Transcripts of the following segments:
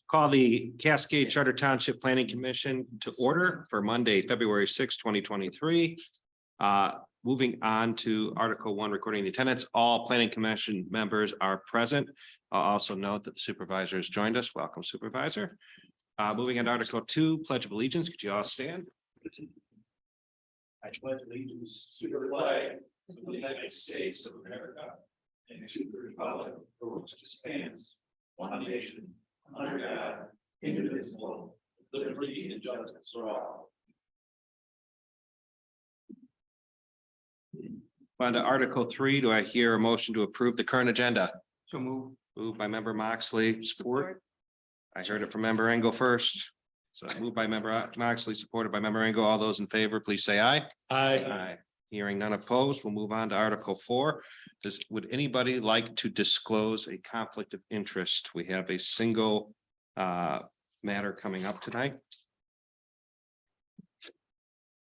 Call the Cascade Charter Township Planning Commission to order for Monday, February 6, 2023. Moving on to Article 1, recording the attendance. All planning commission members are present. I'll also note that the supervisor has joined us. Welcome, supervisor. Moving on to Article 2, Pledge of Allegiance. Could you all stand? I pledge allegiance to the flag of the United States of America and to the republic for which it stands, one nation, under God, indivisible, with liberty and justice for all. On to Article 3, do I hear a motion to approve the current agenda? So move. Moved by member Moxley, support. I heard it from member Engel first. So moved by member Moxley, supported by member Engel. All those in favor, please say aye. Aye. Hearing none opposed, we'll move on to Article 4. Would anybody like to disclose a conflict of interest? We have a single matter coming up tonight.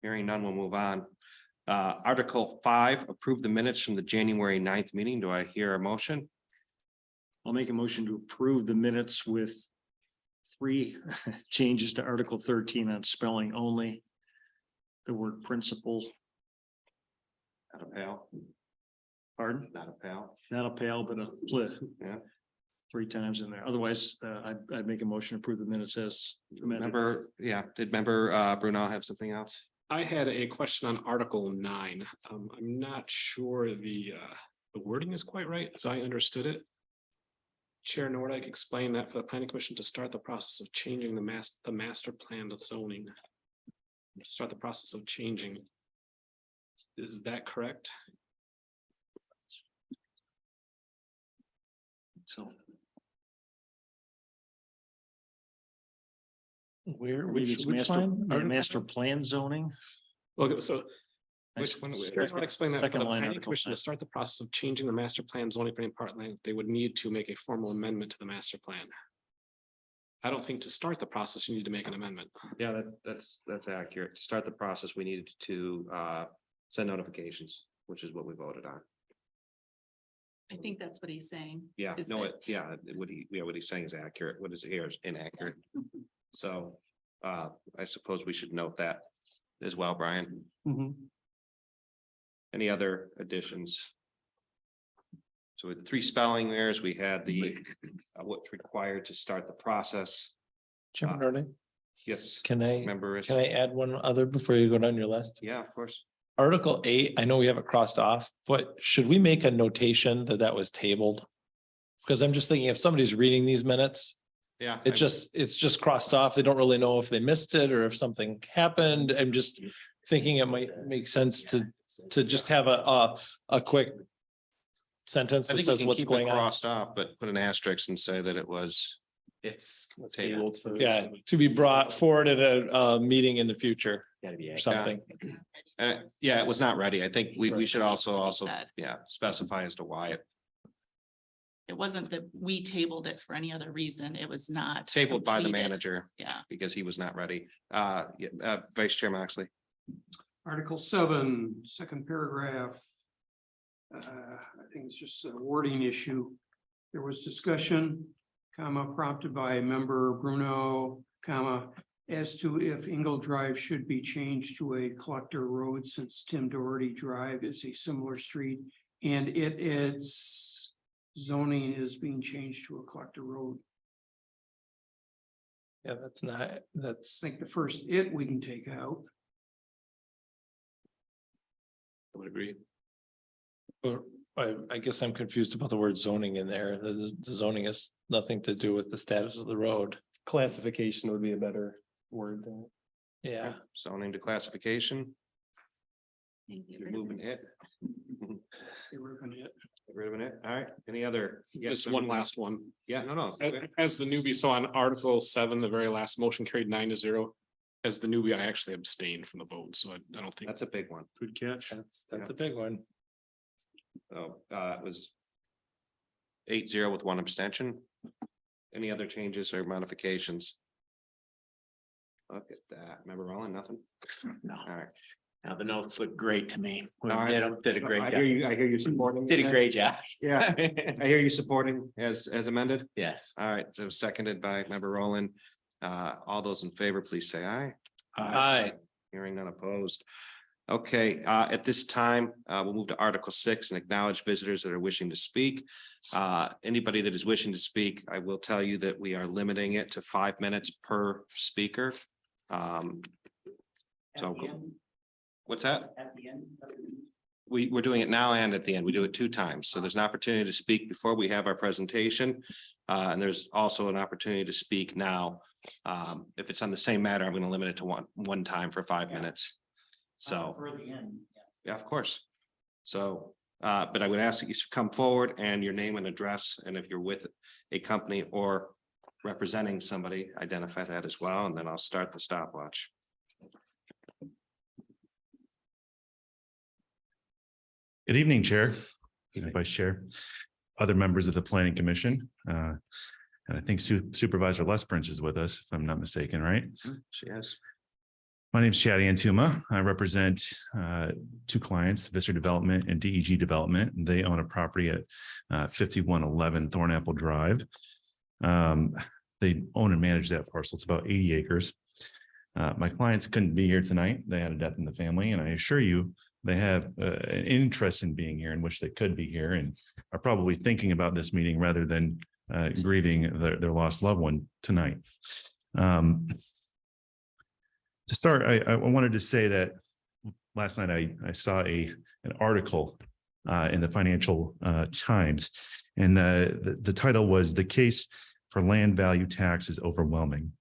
Hearing none, we'll move on. Article 5, approve the minutes from the January 9th meeting. Do I hear a motion? I'll make a motion to approve the minutes with 3 changes to Article 13 on spelling only. The word principal. Not a pal. Pardon? Not a pal. Not a pal, but a split. Yeah. 3 times in there. Otherwise, I'd make a motion to approve the minutes as amended. Member, yeah, did member Brunel have something else? I had a question on Article 9. I'm not sure the wording is quite right, as I understood it. Chair Nordic explained that for the planning commission to start the process of changing the master plan of zoning. To start the process of changing. Is that correct? So. Which Master plan zoning. Well, so. Which one? Here's what I explained that for Second the line, planning Article commission to 10. start the process of changing the master plan zoning for any part land, they would need to make a formal amendment to the master plan. I don't think to start the process, you need to make an amendment. Yeah, that's accurate. To start the process, we needed to send notifications, which is what we voted on. I think that's what he's saying. Yeah, Is no, that- what he's saying is accurate. What is here is inaccurate. So I suppose we should note that as well, Brian. Any other additions? So with 3 spelling errors, we had the what's required to start the process. Chairman Harding, Yes, can I add one other before you go down your list? Yeah, of course. Article 8, I know we have it crossed off, but should we make a notation that that was tabled? Because I'm just thinking if somebody's reading these minutes, Yeah. it's just crossed off. They don't really know if they missed it or if something happened. I'm just thinking it might make sense to just have a quick sentence I that think we says can what's keep it going on. crossed off, but put an asterisk and say that it was. It's tabled. Yeah, to be brought forward at a meeting in the future or something. Yeah, it was not ready. I think we should also, Said. yeah, specify as to why It wasn't that we tabled it for any other reason. It was not. tabled by the completed. manager Yeah. because he was not ready. Vice Chair Moxley. Article 7, second paragraph. I think it's just a wording issue. There was discussion, prompted by member Bruno, as to if Ingle Drive should be changed to a collector road since Tim Doherty Drive is a similar street and its zoning is being changed to a collector road. Yeah, I think the first we can take out. I would agree. Or I guess I'm confused about the word zoning in there. The zoning has nothing to do with the status of the road. Classification would be a better word than. Yeah, Zoning to classification. You're moving it. Get rid of it. Get rid of it. All right. Any other? Just one last one. Yeah, no. As the newbie, so on Article 7, the very last motion carried 9-0. As the newbie, I actually abstained from the vote, so I don't think. That's a big one. Good catch. that's a big one. So it was 8-0 with 1 abstention. Any other changes or modifications? Look at that. Remember Roland, nothing? No. All right. Now, the notes look great to me. We All right. did a great I job. hear you, I hear you supporting. Did a it. great job. Yeah, I hear you supporting as amended. Yes. All right, so seconded by member Roland. All those in favor, please say aye. Aye. Hearing none opposed. Okay, at this time, we'll move to Article 6 and acknowledge visitors that are wishing to speak. Anybody that is wishing to speak, I will tell you that we are limiting it to 5 minutes per speaker. So, what's that? At the end. We're doing it now and at the end. We do it 2 times. So there's an opportunity to speak before we have our presentation. And there's also an opportunity to speak now. If it's on the same matter, I'm going to limit it to one time for 5 minutes. So, For the end. yeah, of course. So, but I would ask that you come forward and your name and address, and if you're with a company or representing somebody, identify that as well, and then I'll start the stopwatch. Good evening, Chair, Vice Chair, other members of the Planning Commission. And I think Supervisor Lesprince is with us, if I'm not mistaken, right? She is. My name is Chad Antuma. I represent 2 clients, Visser Development and DEG Development. They own a property at 5111 Thornapple Drive. They own and manage that parcel. It's about 80 acres. My clients couldn't be here tonight. They had a death in the family, and I assure you, they have an interest in being here and wish they could be here and are probably thinking about this meeting rather than grieving their lost loved one tonight. To start, I wanted to say that last night I saw an article in the Financial Times, and the title was "The Case for Land Value Tax is Overwhelming."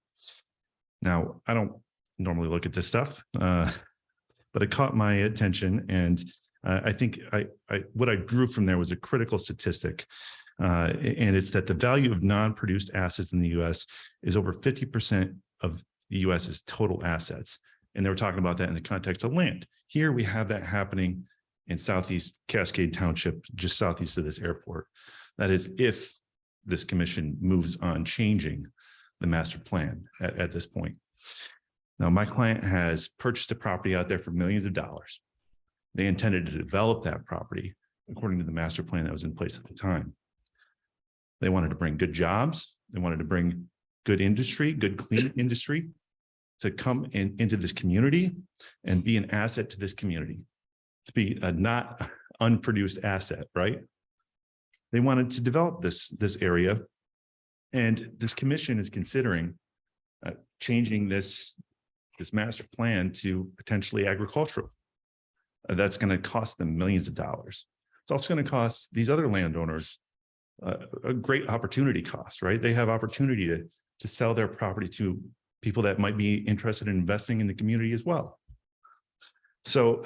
Now, I don't normally look at this stuff, but it caught my attention, and I think what I drew from there was a critical statistic, and it's that the value of non-produced assets in the U.S. is over 50% of the U.S.'s total assets. And they were talking about that in the context of land. Here we have that happening in Southeast Cascade Township, just southeast of this airport. That is, if this commission moves on changing the master plan at this point. Now, my client has purchased a property out there for millions of dollars. They intended to develop that property according to the master plan that was in place at the time. They wanted to bring good jobs. They wanted to bring good industry, good clean industry to come into this community and be an asset to this community, to be a not unproduced asset, right? They wanted to develop this area, and this commission is considering changing this master plan to potentially agricultural. That's going to cost them millions of dollars. It's also going to cost these other landowners a great opportunity cost, right? They have opportunity to sell their property to people that might be interested in investing in the community as well. So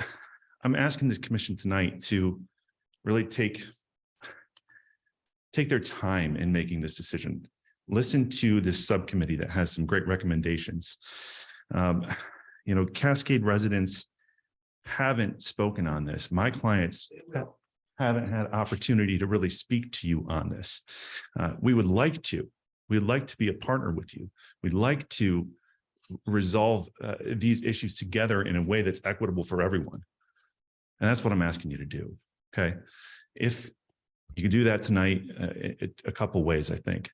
I'm asking this commission tonight to really take their time in making this decision. Listen to this subcommittee that has some great recommendations. Cascade residents haven't spoken on this. My clients haven't had opportunity to really speak to you on this. We'd like to be a partner with you. We'd like to resolve these issues together in a way that's equitable for everyone. And that's what I'm asking you to do. Okay. If you can do that tonight, a couple ways, I think.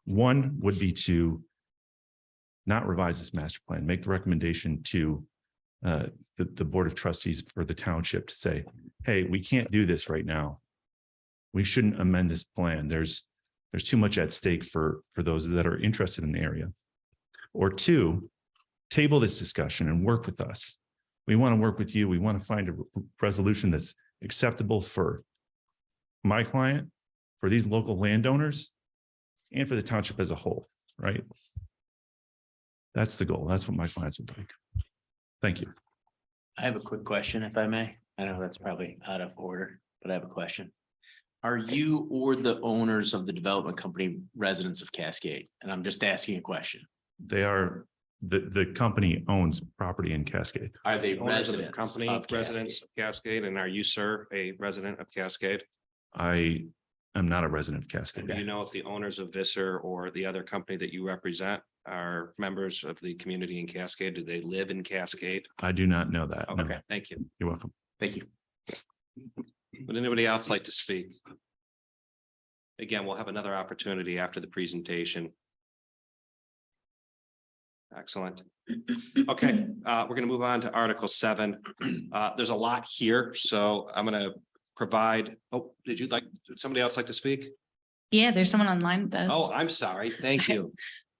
One would be to not revise this master plan, make the recommendation to the Board of Trustees for the township to say, hey, we can't do this right now. We shouldn't amend this plan. There's too much at stake for those that are interested in the area. Or 2, table this discussion and work with us. We want to work with you. We want to find a resolution that's acceptable for my client, for these local landowners, and for the township as a whole, right? That's the goal. That's what my clients would like. Thank you. I have a quick question, if I may. I know that's probably out of order, but I have a question. Are you or the owners of the development company residents of Cascade? And I'm just asking a question. They are, the company owns property in Cascade. Are they Owners of the residents company, of residents Cascade? of Cascade, and are you, sir, a resident of Cascade? I I'm not a resident of Cascade. Do you know if the owners of Visser or the other company that you represent are members of the community in Cascade? Do they live in Cascade? I do not know that. No. Okay, thank you. You're welcome. Thank you. Would anybody else like to speak? Again, we'll have another opportunity after the presentation. Excellent. Okay, we're going to move on to Article 7. There's a lot here, so I'm going to provide. Oh, did somebody else like to speak? Yeah, there's someone online that does. Oh, I'm sorry. Thank you.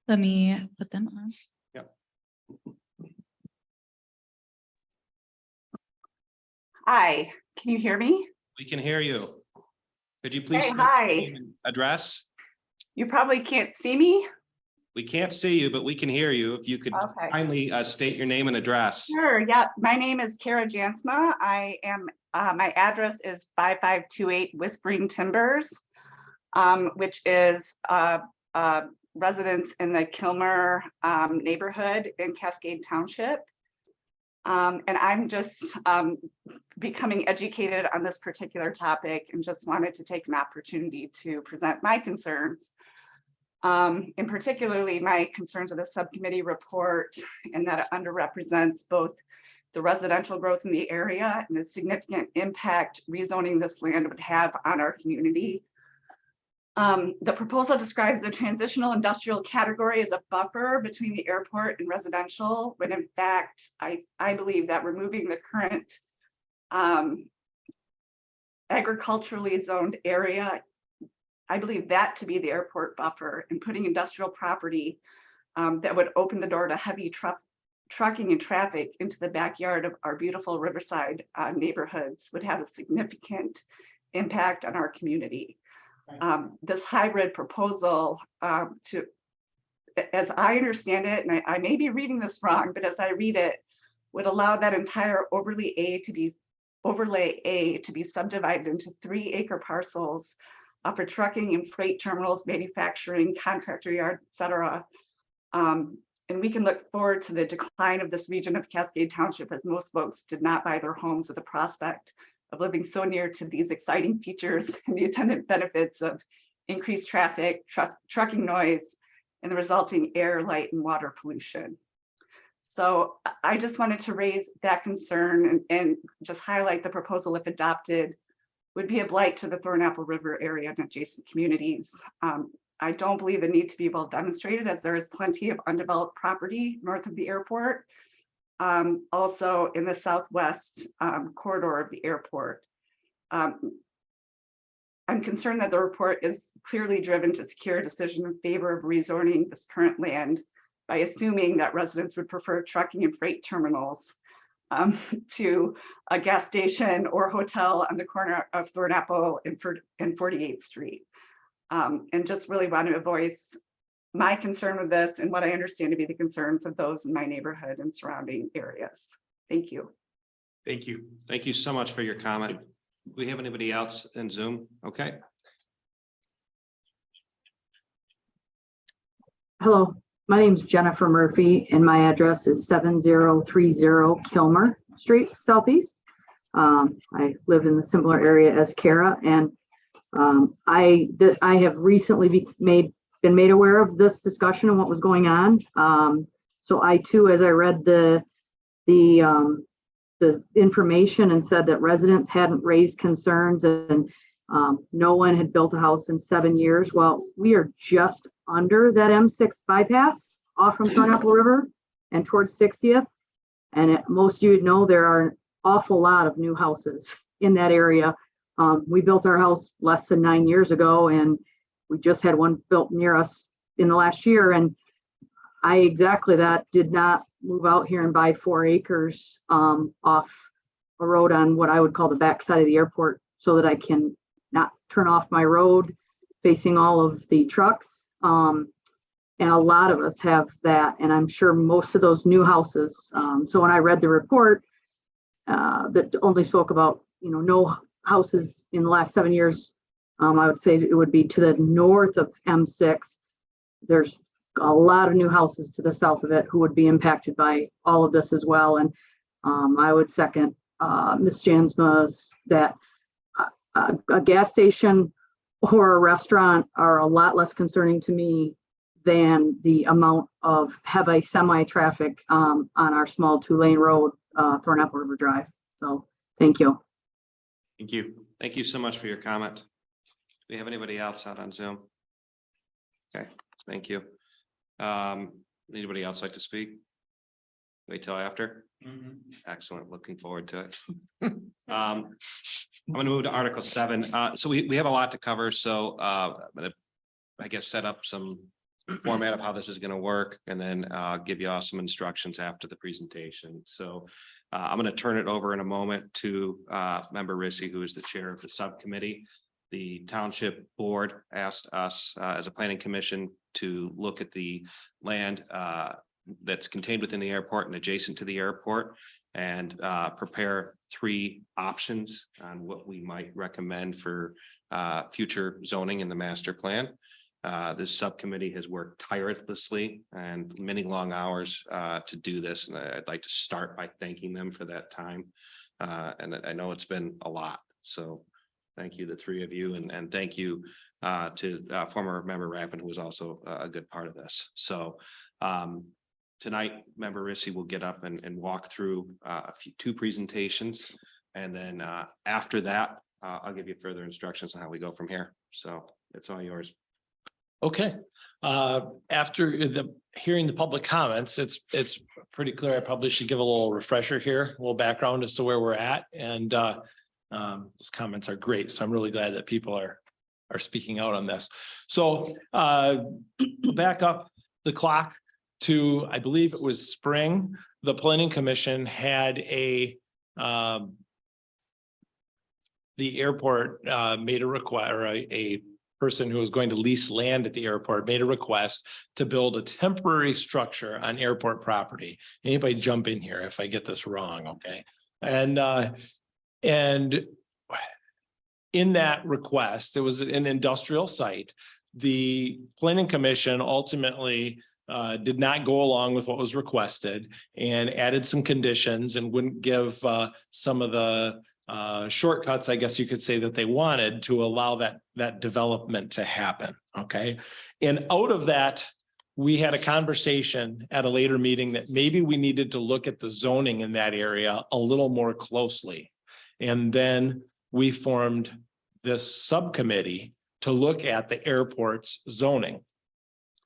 Let me put them on. Hi, can you hear me? We can hear you. Could you please Hey, state your hi. name and address? You probably can't see me. We can't see you, but we can hear you. If you could Okay. kindly state your name and address. Sure, yeah, my name is Kara Jansma. I am, my address is 5528 Whispering Timbers, which is residence in the Kilmer neighborhood in Cascade Township. And I'm just becoming educated on this particular topic and just wanted to take an opportunity to present my concerns. In particularly my concerns of the subcommittee report, and that it underrepresents both the residential growth in the area and the significant impact rezoning this land would have on our community. The proposal describes the transitional industrial category as a buffer between the airport and residential, when in fact, I believe that removing the current agriculturally zoned area, I believe that to be the airport buffer, and putting industrial property that would open the door to heavy trucking and traffic into the backyard of our beautiful Riverside neighborhoods would have a significant impact on our community. This hybrid proposal as I understand it, and I may be reading this wrong, but as I read it, would allow that entire overlay A to be subdivided into 3-acre parcels for trucking and freight terminals, manufacturing, contractor yards, et cetera. And we can look forward to the decline of this region of Cascade Township, as most folks did not buy their homes with the prospect of living so near to these exciting features and the attendant benefits of increased traffic, trucking noise, and the resulting air, light, and water pollution. So I just wanted to raise that concern and just highlight the proposal, if adopted, would be a blight to the Thornapple River area and adjacent communities. I don't believe the need to be well demonstrated, as there is plenty of undeveloped property north of the airport, also in the southwest corridor of the airport. I'm concerned that the report is clearly driven to secure a decision in favor of rezoning this current land by assuming that residents would prefer trucking and freight terminals to a gas station or hotel on the corner of Thornapple and 48th Street. And just really want to voice my concern with this and what I understand to be the concerns of those in my neighborhood and surrounding areas. Thank you. Thank you. Thank you so much for your comment. Do we have anybody else in Zoom? Okay. Hello, my name is Jennifer Murphy and my address is 7030 Kilmer Street Southeast. I live in the similar area as Kara, and I have recently been made aware of this discussion and what was going on. So I too, as I read the information and said that residents hadn't raised concerns and no one had built a house in 7 years. Well, we are just under that M6 bypass off from Thornapple River and towards 60th. And most of you would know there are an awful lot of new houses in that area. We built our house less than 9 years ago, and we just had one built near us in the last year. And I exactly that did not move out here and buy 4 acres off a road on what I would call the backside of the airport, so that I can not turn off my road facing all of the trucks. And a lot of us have that, and I'm sure most of those new houses. So when I read the report that only spoke about, no houses in the last 7 years, I would say it would be to the north of M6. There's a lot of new houses to the south of it who would be impacted by all of this as well. And I would second Ms. Jansma's that a gas station or a restaurant are a lot less concerning to me than the amount of heavy semi-traffic on our small 2-lane road, Thornapple River Drive. So thank you. Thank you. Thank you so much for your comment. Do we have anybody else out on Zoom? Okay, thank you. Anybody else like to speak? Wait till after. Excellent. Looking forward to it. I'm going to move to Article 7. So we have a lot to cover. So I'm going to, I guess, set up some format of how this is going to work, and then give you all some instructions after the presentation. So I'm going to turn it over in a moment to Member Rissy, who is the chair of the subcommittee. The Township Board asked us as a planning commission to look at the land that's contained within the airport and adjacent to the airport, and prepare 3 options on what we might recommend for future zoning in the master plan. This subcommittee has worked tirelessly and many long hours to do this, and I'd like to start by thanking them for that time. And I know it's been a lot, so thank you, the 3 of you, and thank you to former member Rappin, who was also a good part of this. So tonight, Member Rissy will get up and walk through 2 presentations, and then after that, I'll give you further instructions on how we go from here. So it's all yours. Okay, after hearing the public comments, it's pretty clear. I probably should give a little refresher here, a little background as to where we're at, and those comments are great. So I'm really glad that people are speaking out on this. So back up the clock to, I believe it was spring. The Planning Commission had the airport made a request, or a person who was going to lease land at the airport made a request to build a temporary structure on airport property. Anybody jump in here if I get this wrong, okay? And in that request, it was an industrial site. The Planning Commission ultimately did not go along with what was requested and added some conditions and wouldn't give some of the shortcuts, I guess you could say, that they wanted to allow that development to happen. Okay. And out of that, we had a conversation at a later meeting that maybe we needed to look at the zoning in that area a little more closely. And then we formed this subcommittee to look at the airport's zoning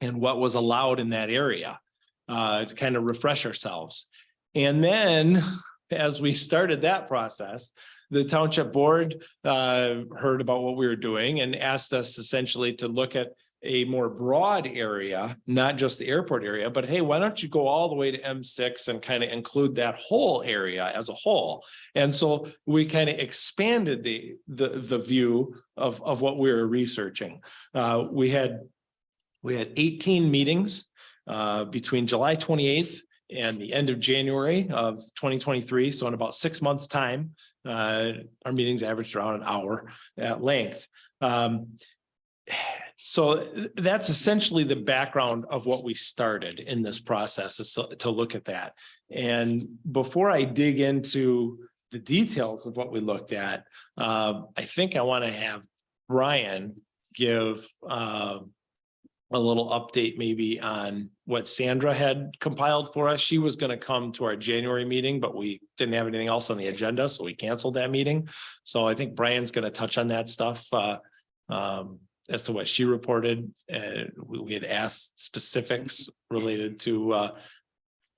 and what was allowed in that area to kind of refresh ourselves. And then as we started that process, the Township Board heard about what we were doing and asked us essentially to look at a more broad area, not just the airport area, but hey, why don't you go all the way to M6 and kind of include that whole area as a whole? And so we kind of expanded the view of what we were researching. We had 18 meetings between July 28th and the end of January of 2023. So in about 6 months' time, our meetings averaged around an hour at length. So that's essentially the background of what we started in this process, is to look at that. And before I dig into the details of what we looked at, I think I want to have Brian give a little update maybe on what Sandra had compiled for us. She was going to come to our January meeting, but we didn't have anything else on the agenda, so we canceled that meeting. So I think Brian's going to touch on that stuff as to what she reported. We had asked specifics related to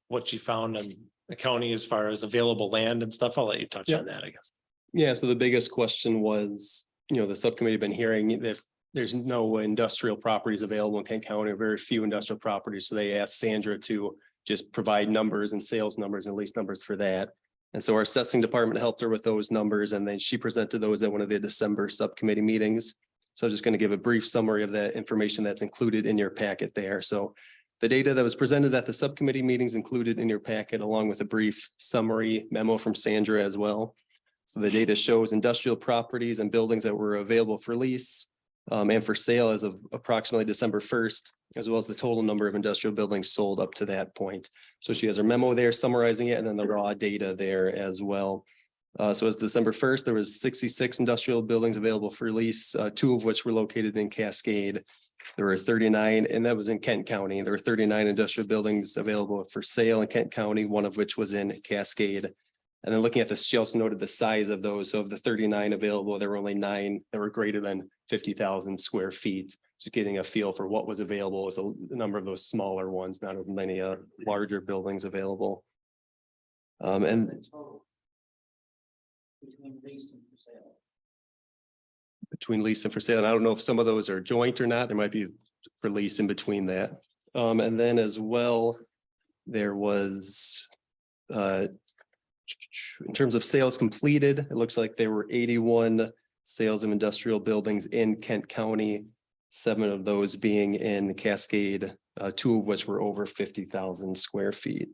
what she found in the county as far as available land and stuff. I'll let you touch on that, I guess. Yeah, so the biggest question was, the subcommittee been hearing if there's no industrial properties available in Kent County, or very few industrial properties. So they asked Sandra to just provide numbers and sales numbers and lease numbers for that. And so our assessing department helped her with those numbers, and then she presented those at one of the December subcommittee meetings. So I'm just going to give a brief summary of that information that's included in your packet there. So the data that was presented at the subcommittee meetings included in your packet, along with a brief summary memo from Sandra as well. So the data shows industrial properties and buildings that were available for lease and for sale as of approximately December 1st, as well as the total number of industrial buildings sold up to that point. So she has her memo there summarizing it, and then the raw data there as well. So as December 1st, there was 66 industrial buildings available for lease, 2 of which were located in Cascade. There were 39, and that was in Kent County. There were 39 industrial buildings available for sale in Kent County, one of which was in Cascade. And then looking at this, she also noted the size of those. So of the 39 available, there were only 9 that were greater than 50,000 square feet. Just getting a feel for what was available was a number of those smaller ones, not as many larger buildings available. And between lease and for sale. And I don't know if some of those are joint or not. There might be for lease in between that. And then as well, there was in terms of sales completed, it looks like there were 81 sales of industrial buildings in Kent County, 7 of those being in Cascade, 2 of which were over 50,000 square feet.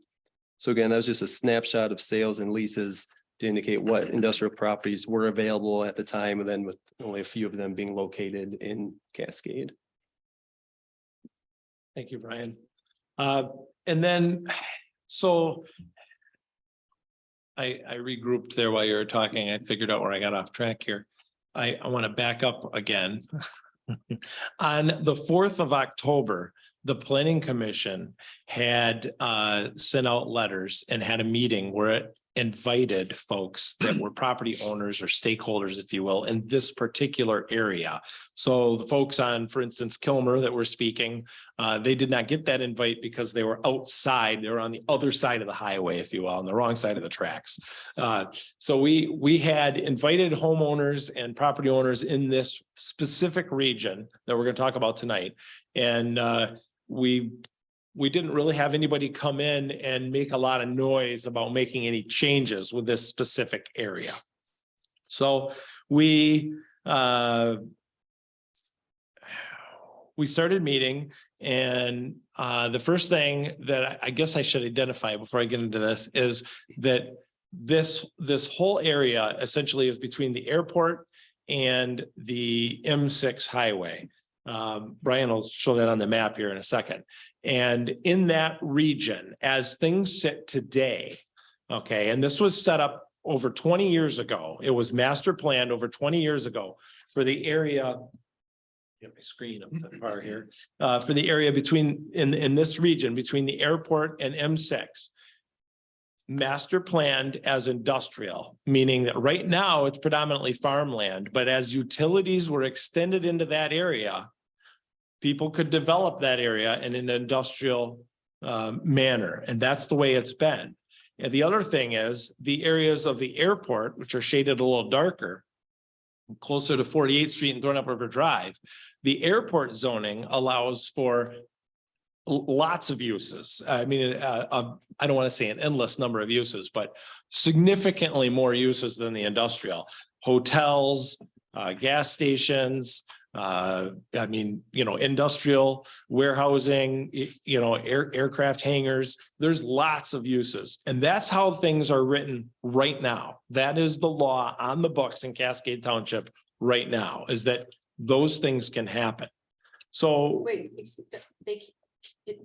So again, that was just a snapshot of sales and leases to indicate what industrial properties were available at the time, and then with only a few of them being located in Cascade. Thank you, Brian. And then, so I regrouped there while you were talking. I figured out where I got off track here. I want to back up again. On the 4th of October, the Planning Commission had sent out letters and had a meeting where it invited folks that were property owners or stakeholders, if you will, in this particular area. So the folks on, for instance, Kilmer that were speaking, they did not get that invite because they were outside. They were on the other side of the highway, if you will, on the wrong side of the tracks. So we had invited homeowners and property owners in this specific region that we're going to talk about tonight. And we didn't really have anybody come in and make a lot of noise about making any changes with this specific area. So we started meeting, and the first thing that I guess I should identify before I get into this is that this whole area essentially is between the airport and the M6 highway. Brian will show that on the map here in a second. And in that region, as things sit today, okay, and this was set up over 20 years ago. It was master planned over 20 years ago for the area. Get my screen up the far here. For the area between in this region between the airport and M6. Master planned as industrial, meaning that right now it's predominantly farmland, but as utilities were extended into that area, people could develop that area in an industrial manner, and that's the way it's been. And the other thing is the areas of the airport, which are shaded a little darker, closer to 48th Street and Thorn Up River Drive, the airport zoning allows for lots of uses. I mean, I don't want to say an endless number of uses, but significantly more uses than the industrial. Hotels, gas stations, I mean, you know, industrial warehousing, you know, aircraft hangars. There's lots of uses. And that's how things are written right now. That is the law on the books in Cascade Township right now, is that those things can happen. So wait, can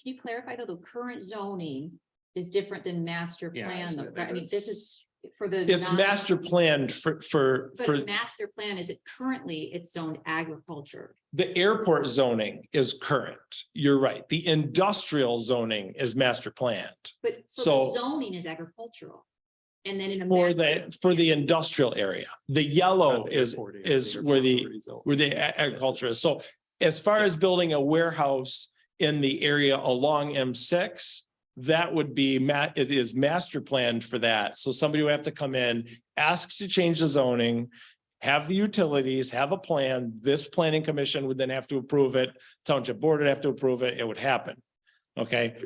you clarify though, the current zoning is different than master plan? Though? I mean, this is for the. It's master planned for master plan, is it currently it's zoned agriculture? The airport zoning is current. You're right. The industrial zoning is master planned. But so the zoning is agricultural. And then in a for the industrial area, the yellow is where the agriculture is. So as far as building a warehouse in the area along M6, that would be it is master planned for that. So somebody would have to come in, ask to change the zoning, have the utilities, have a plan. This planning commission would then have to approve it. Township board would have to approve it. It would happen. Okay.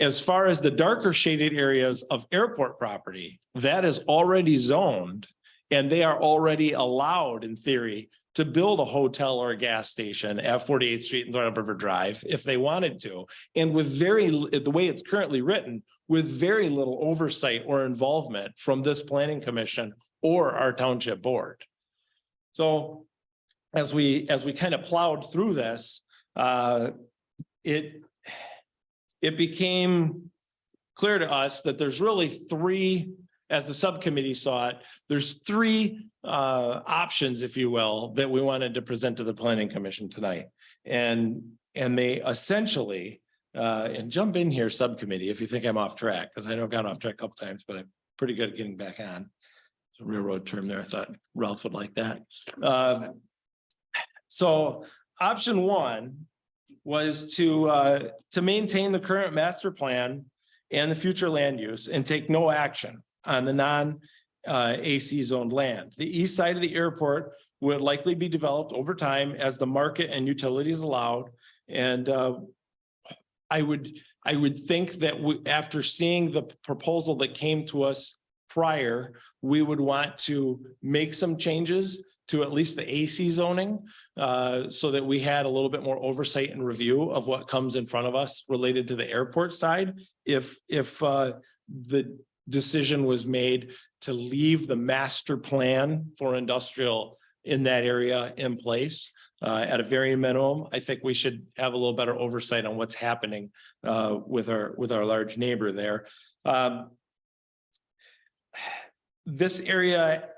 As far as the darker shaded areas of airport property, that is already zoned, and they are already allowed in theory to build a hotel or a gas station at 48th Street and Thorn Up River Drive if they wanted to. And with the way it's currently written, with very little oversight or involvement from this planning commission or our township board. So as we kind of plowed through this, it became clear to us that there's really three as the subcommittee saw it, there's three options, if you will, that we wanted to present to the planning commission tonight. And they essentially, and jump in here, subcommittee, if you think I'm off track, because I know I've gone off track a couple times, but I'm pretty good at getting back on. It's a railroad term there. I thought Ralph would like that. So option one was to maintain the current master plan and the future land use and take no action on the non-AC zoned land. The east side of the airport would likely be developed over time as the market and utilities allowed. And I would think that after seeing the proposal that came to us prior, we would want to make some changes to at least the AC zoning, so that we had a little bit more oversight and review of what comes in front of us related to the airport side. If the decision was made to leave the master plan for industrial in that area in place, at a very minimum, I think we should have a little better oversight on what's happening with our large neighbor there. This area,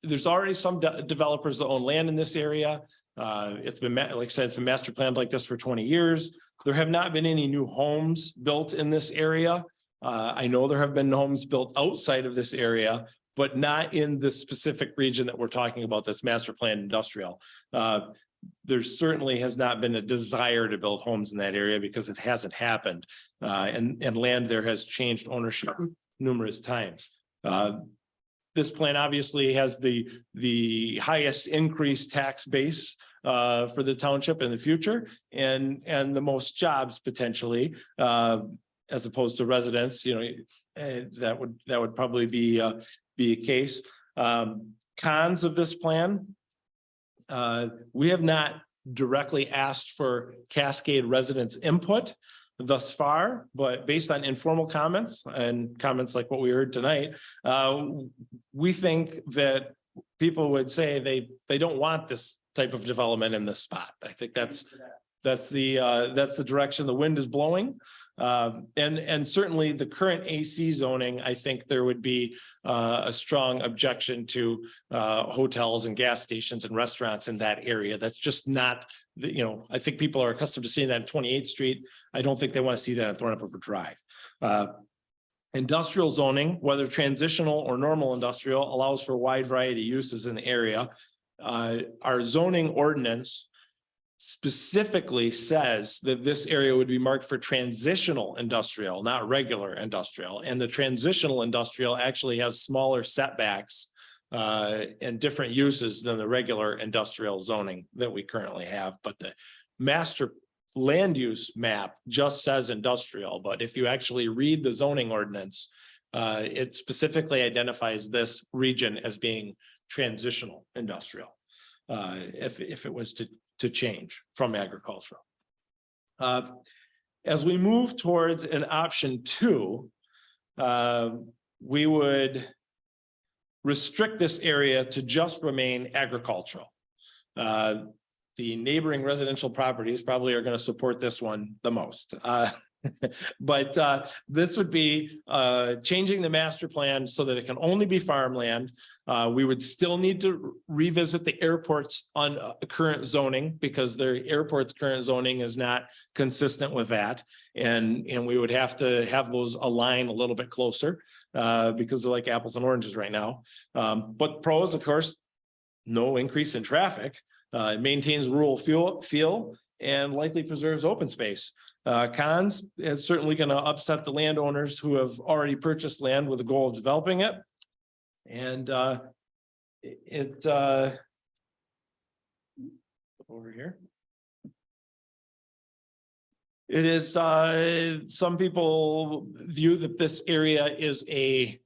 there's already some developers that own land in this area. It's been, like I said, it's been master planned like this for 20 years. There have not been any new homes built in this area. I know there have been homes built outside of this area, but not in the specific region that we're talking about, that's master planned industrial. There certainly has not been a desire to build homes in that area because it hasn't happened. And land there has changed ownership numerous times. This plan obviously has the highest increased tax base for the township in the future, and the most jobs potentially, as opposed to residents. That would probably be a case. Cons of this plan. We have not directly asked for Cascade residents' input thus far, but based on informal comments and comments like what we heard tonight, we think that people would say they don't want this type of development in this spot. I think that's the direction the wind is blowing. And certainly the current AC zoning, I think there would be a strong objection to hotels and gas stations and restaurants in that area. That's just not, I think people are accustomed to seeing that in 28th Street. I don't think they want to see that in Thornapple River Drive. Industrial zoning, whether transitional or normal industrial, allows for a wide variety of uses in the area. Our zoning ordinance specifically says that this area would be marked for transitional industrial, not regular industrial. And the transitional industrial actually has smaller setbacks and different uses than the regular industrial zoning that we currently have. But the master land use map just says industrial. But if you actually read the zoning ordinance, it specifically identifies this region as being transitional industrial. If it was to change from agricultural. As we move towards an option two, we would restrict this area to just remain agricultural. The neighboring residential properties probably are going to support this one the most. But this would be changing the master plan so that it can only be farmland. We would still need to revisit the airport's on current zoning because their airport's current zoning is not consistent with that. And we would have to have those align a little bit closer because they're like apples and oranges right now. But pros, of course, no increase in traffic. It maintains rural feel and likely preserves open space. Cons, it's certainly going to upset the landowners who have already purchased land with the goal of developing it. And over here. It is, some people view that this area is a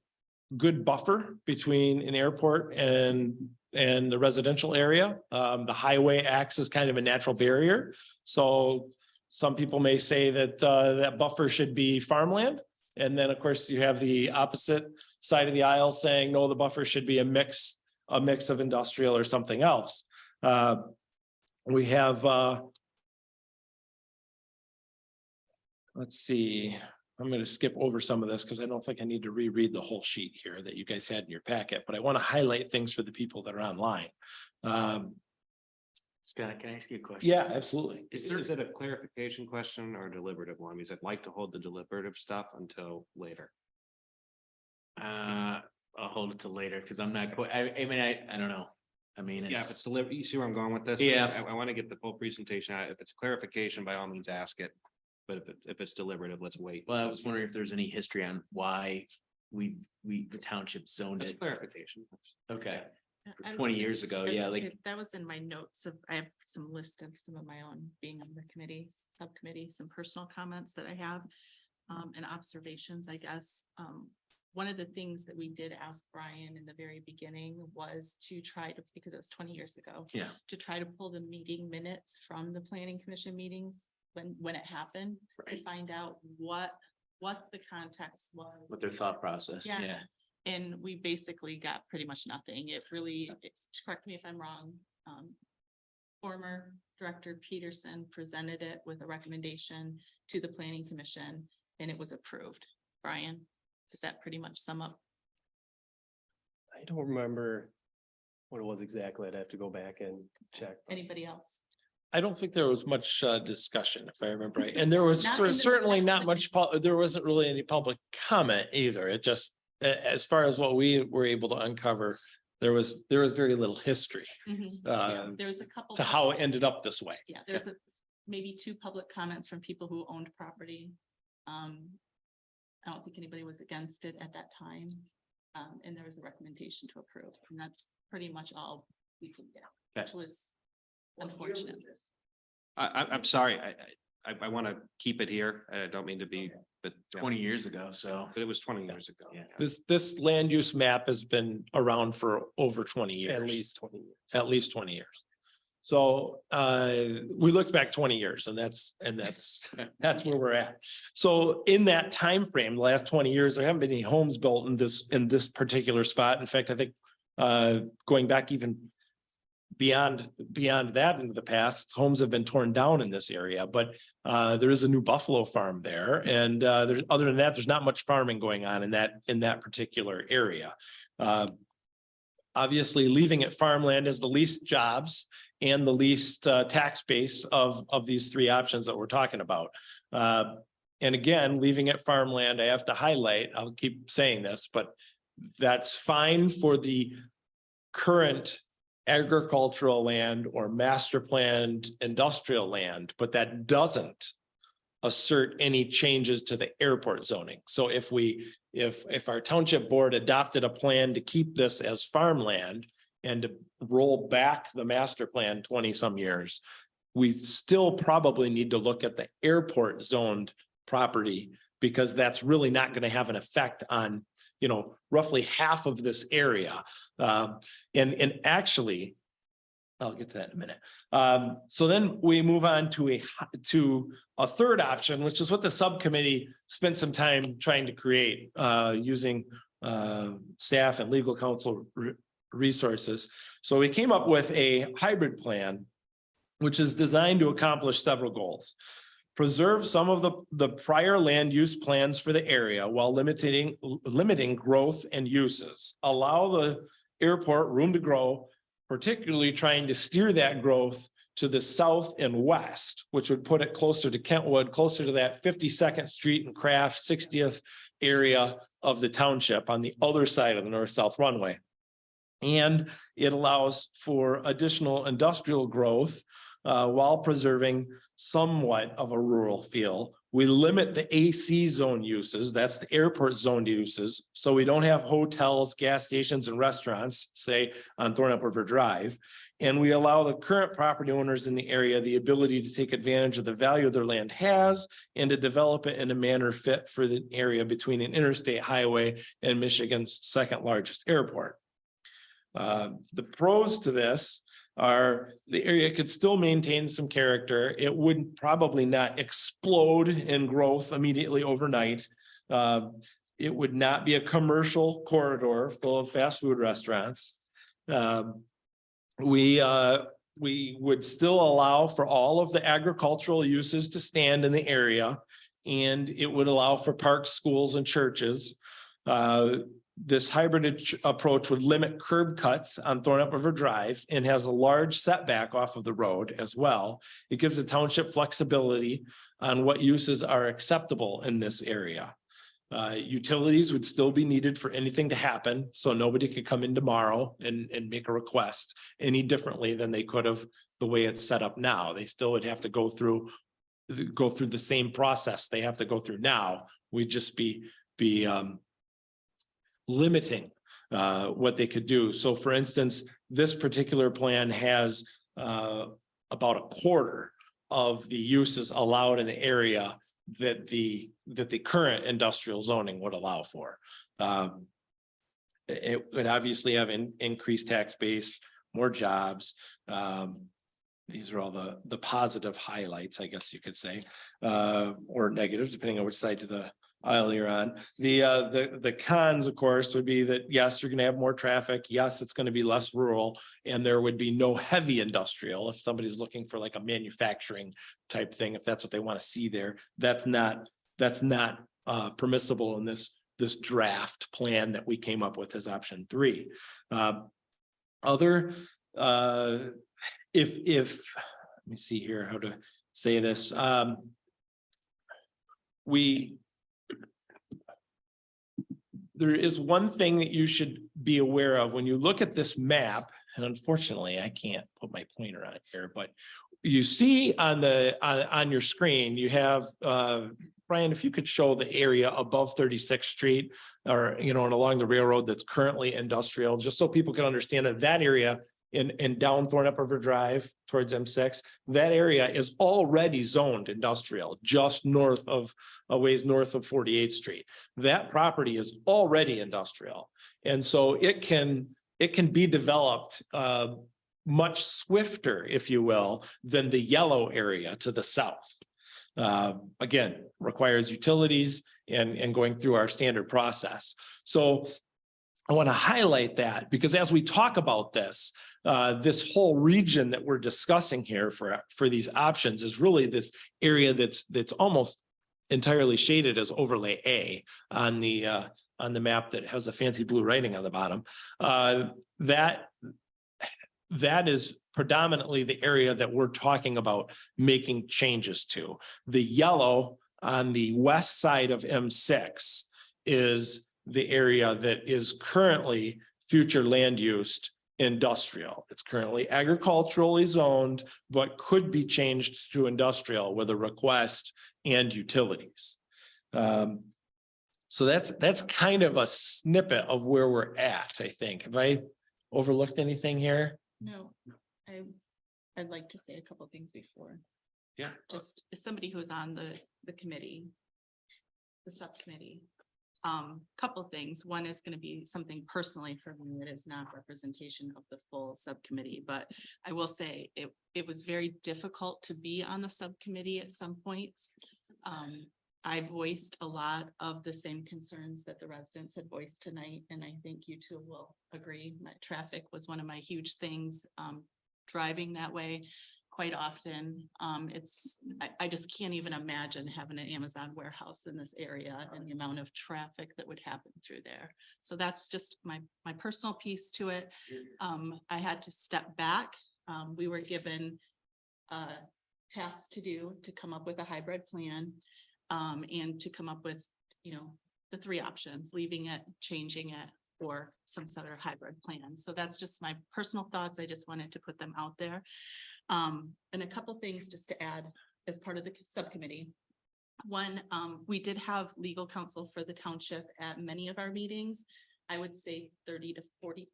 good buffer between an airport and the residential area. The highway acts as kind of a natural barrier. So some people may say that that buffer should be farmland. And then of course you have the opposite side of the aisle saying, no, the buffer should be a mix of industrial or something else. We have, let's see, I'm going to skip over some of this because I don't think I need to reread the whole sheet here that you guys had in your packet, but I want to highlight things for the people that are online. Scott, can I ask you a question? Yeah, absolutely. Is it a clarification question or a deliberative one? Because I'd like to hold the deliberative stuff until later. I'll hold it till later because I'm not quite, I mean, I don't know. I mean, Yeah, if it's deliberate, you see where I'm going with this? Yeah. I want to get the full presentation. If it's clarification, by all means, ask it. But if it's deliberative, let's wait. well, I was wondering if there's any history on why the township zoned It's it. clarification. Okay. I was 20 gonna years say- ago, I was yeah, gonna like- say, that was in my notes of, I have some list of some of my own being on the committee, subcommittee, some personal comments that I have. And observations, I guess. One of the things that we did ask Brian in the very beginning was to try to, because it was 20 years ago. Yeah. To try to pull the meeting minutes from the planning commission meetings when it happened, to Right. find out what the context was. What their thought process, Yeah. yeah. And we basically got pretty much nothing. It really, correct me if I'm wrong. Former Director Peterson presented it with a recommendation to the planning commission and it was approved. Brian, does that pretty much sum up? I don't remember what it was exactly. I'd have to go back and check. Anybody else? I don't think there was much discussion, if I remember right. And there was Not in the- certainly not much, there wasn't really any public comment either. It just, as far as what we were able to uncover, there was very little history There was a couple. to how it ended up this way. Yeah, there's maybe 2 public comments from people who owned property. I don't think anybody was against it at that time. And there was a recommendation to approve, and that's pretty much all we could get, which was unfortunate. I'm sorry. I want to keep it here. I don't mean to be, but 20 years ago, so. But it was 20 years ago. Yeah. This land use map has been around for over 20 years. At least 20 years. At least 20 years. So we looked back 20 years and that's where we're at. So in that time frame, the last 20 years, there haven't been any homes built in this particular spot. In fact, I think going back even beyond that into the past, homes have been torn down in this area, but there is a new buffalo farm there. And there's, other than that, there's not much farming going on in that particular area. Obviously, leaving it farmland is the least jobs and the least tax base of these 3 options that we're talking about. And again, leaving it farmland, I have to highlight, I'll keep saying this, but that's fine for the current agricultural land or master planned industrial land, but that doesn't assert any changes to the airport zoning. So if our township board adopted a plan to keep this as farmland and to roll back the master plan 20 some years, we still probably need to look at the airport zoned property, because that's really not going to have an effect on, roughly half of this area. And actually, I'll get to that in a minute. So then we move on to a third option, which is what the subcommittee spent some time trying to create using staff and legal counsel resources. So we came up with a hybrid plan, which is designed to accomplish several goals. Preserve some of the prior land use plans for the area while limiting growth and uses. Allow the airport room to grow, particularly trying to steer that growth to the south and west, which would put it closer to Kentwood, closer to that 52nd Street and Craft 60th area of the township on the other side of the north-south runway. And it allows for additional industrial growth while preserving somewhat of a rural feel. We limit the AC zone uses, that's the airport zone uses, so we don't have hotels, gas stations, and restaurants, say on Thornapple River Drive. And we allow the current property owners in the area the ability to take advantage of the value their land has and to develop it in a manner fit for the area between an interstate highway and Michigan's 2nd largest airport. The pros to this are the area could still maintain some character. It would probably not explode in growth immediately overnight. It would not be a commercial corridor full of fast food restaurants. We would still allow for all of the agricultural uses to stand in the area. and it would allow for parks, schools, and churches. This hybrid approach would limit curb cuts on Thorn Up River Drive and has a large setback off of the road as well. It gives the township flexibility on what uses are acceptable in this area. Utilities would still be needed for anything to happen, so nobody could come in tomorrow and make a request any differently than they could have the way it's set up now. They still would have to go through the same process they have to go through now. We'd just be limiting what they could do. So for instance, this particular plan has about a quarter of the uses allowed in the area that the current industrial zoning would allow for. It would obviously have an increased tax base, more jobs. These are all the positive highlights, I guess you could say, or negatives, depending on which side of the aisle you're on. The cons, of course, would be that, yes, you're gonna have more traffic. Yes, it's gonna be less rural, and there would be no heavy industrial. If somebody's looking for like a manufacturing type thing, if that's what they want to see there, that's not permissible in this draft plan that we came up with as option 3. Let me see here how to say this. There is one thing that you should be aware of when you look at this map, and unfortunately I can't put my pointer on it here, but you see on your screen, you have Brian, if you could show the area above 36th Street or, and along the railroad that's currently industrial, just so people can understand that area in down Thorn Up River Drive towards M6, that area is already zoned industrial, just a ways north of 48th Street. That property is already industrial. And so it can be developed much swifter, if you will, than the yellow area to the south. Again, requires utilities and going through our standard process. So I want to highlight that because as we talk about this whole region that we're discussing here for these options is really this area that's almost entirely shaded as overlay A on the map that has the fancy blue writing on the bottom. That is predominantly the area that we're talking about making changes to. The yellow on the west side of M6 is the area that is currently future land used industrial. It's currently agriculturally zoned, but could be changed to industrial with a request and utilities. So that's kind of a snippet of where we're at, I think. Have I overlooked anything here? No, I'd like to say a couple things before. Yeah. Just as somebody who is on the committee, the subcommittee. Couple things. One is going to be something personally for me that is not representation of the full subcommittee, but I will say it was very difficult to be on the subcommittee at some points. I voiced a lot of the same concerns that the residents had voiced tonight, and I think you two will agree. My traffic was one of my huge things, driving that way quite often. I just can't even imagine having an Amazon warehouse in this area and the amount of traffic that would happen through there. So that's just my personal piece to it. I had to step back. We were given tasks to come up with a hybrid plan and to come up with, the 3 options, leaving it, changing it, or some sort of hybrid plan. So that's just my personal thoughts. I just wanted to put them out there. And a couple things just to add as part of the subcommittee. One, we did have legal counsel for the township at many of our meetings. I would say 30 to 40%.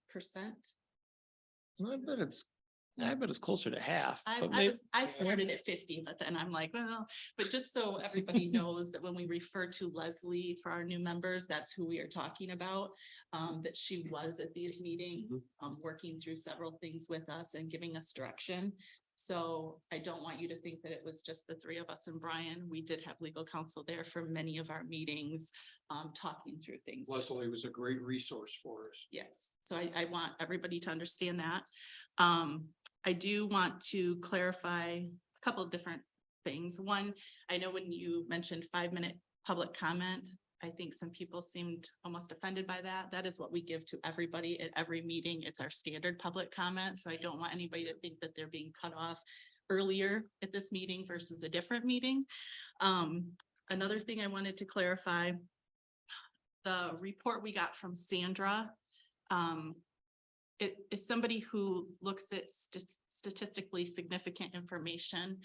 I bet it's closer to half. I started at 50, but then I'm like, well, but just so everybody knows that when we refer to Leslie for our new members, that's who we are talking about. That she was at these meetings, working through several things with us and giving us direction. So I don't want you to think that it was just the 3 of us and Brian. We did have legal counsel there for many of our meetings, talking through things. Leslie was a great resource for us. Yes, so I want everybody to understand that. I do want to clarify a couple of different things. One, I know when you mentioned 5-minute public comment, I think some people seemed almost offended by that. That is what we give to everybody at every meeting. It's our standard public comment. So I don't want anybody to think that they're being cut off earlier at this meeting versus a different meeting. Another thing I wanted to clarify, the report we got from Sandra, it is somebody who looks at statistically significant information.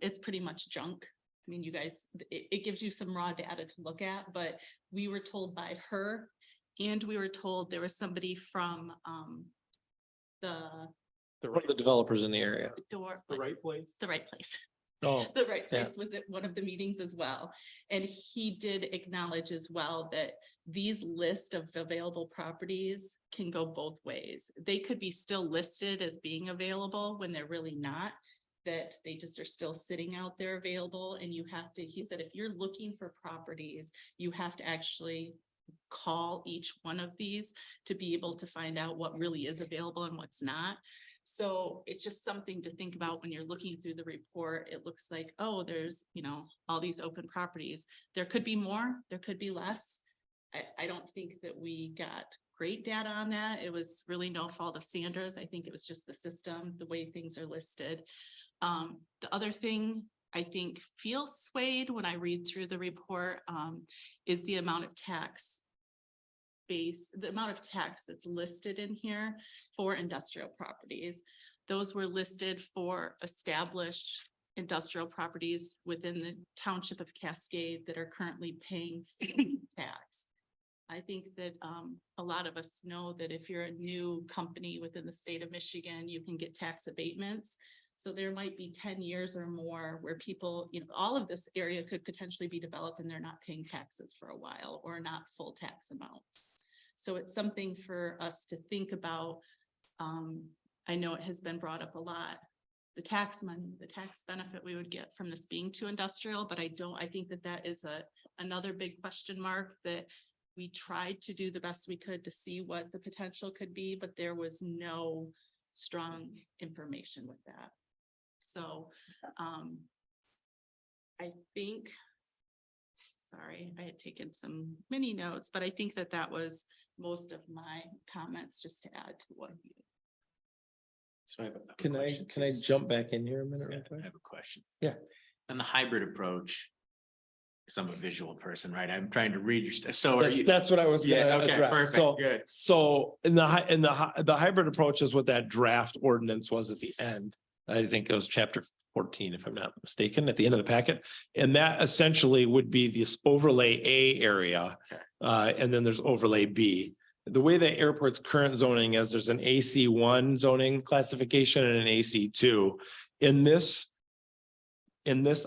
It's pretty much junk. I mean, you guys, it gives you some raw data to look at, but we were told by her, and we were told there was somebody from One of the developers in the area. the right place. Oh, The right place was at one of the meetings as well. And he did acknowledge as well that these list of available properties can go both ways. They could be still listed as being available when they're really not, that they just are still sitting out there available. And you have to, he said, if you're looking for properties, you have to actually call each one of these to be able to find out what really is available and what's not. So it's just something to think about when you're looking through the report. It looks like, oh, there's, you know, all these open properties. There could be more, there could be less. I don't think that we got great data on that. It was really no fault of Sandra's. I think it was just the system, the way things are listed. The other thing I think feels swayed when I read through the report is the amount of tax base, the amount of tax that's listed in here for industrial properties. Those were listed for established industrial properties within the Township of Cascade that are currently paying tax. I think that a lot of us know that if you're a new company within the state of Michigan, you can get tax abatements. So there might be 10 years or more where people, you know, all of this area could potentially be developed and they're not paying taxes for a while or not full tax amounts. So it's something for us to think about. I know it has been brought up a lot, the tax money, the tax benefit we would get from this being too industrial, but I think that that is another big question mark that we tried to do the best we could to see what the potential could be, but there was no strong information with that. So I think, sorry, I had taken some mini notes, but I think that that was most of my comments, just to add to what you. So I have a Can question I too. jump back in here a minute? Yeah, real quick? I have a question. Yeah. And the hybrid approach, because I'm a visual person, right? I'm trying to read your stuff. So are you? That's what I was Yeah, gonna okay, address. perfect, So, good. so in the hybrid approach is what that draft ordinance was at the end. I think it was chapter 14, if I'm not mistaken, at the end of the packet. And that essentially would be this overlay A area. And then there's overlay B. The way the airport's current zoning is, there's an AC1 zoning classification and an AC2. In this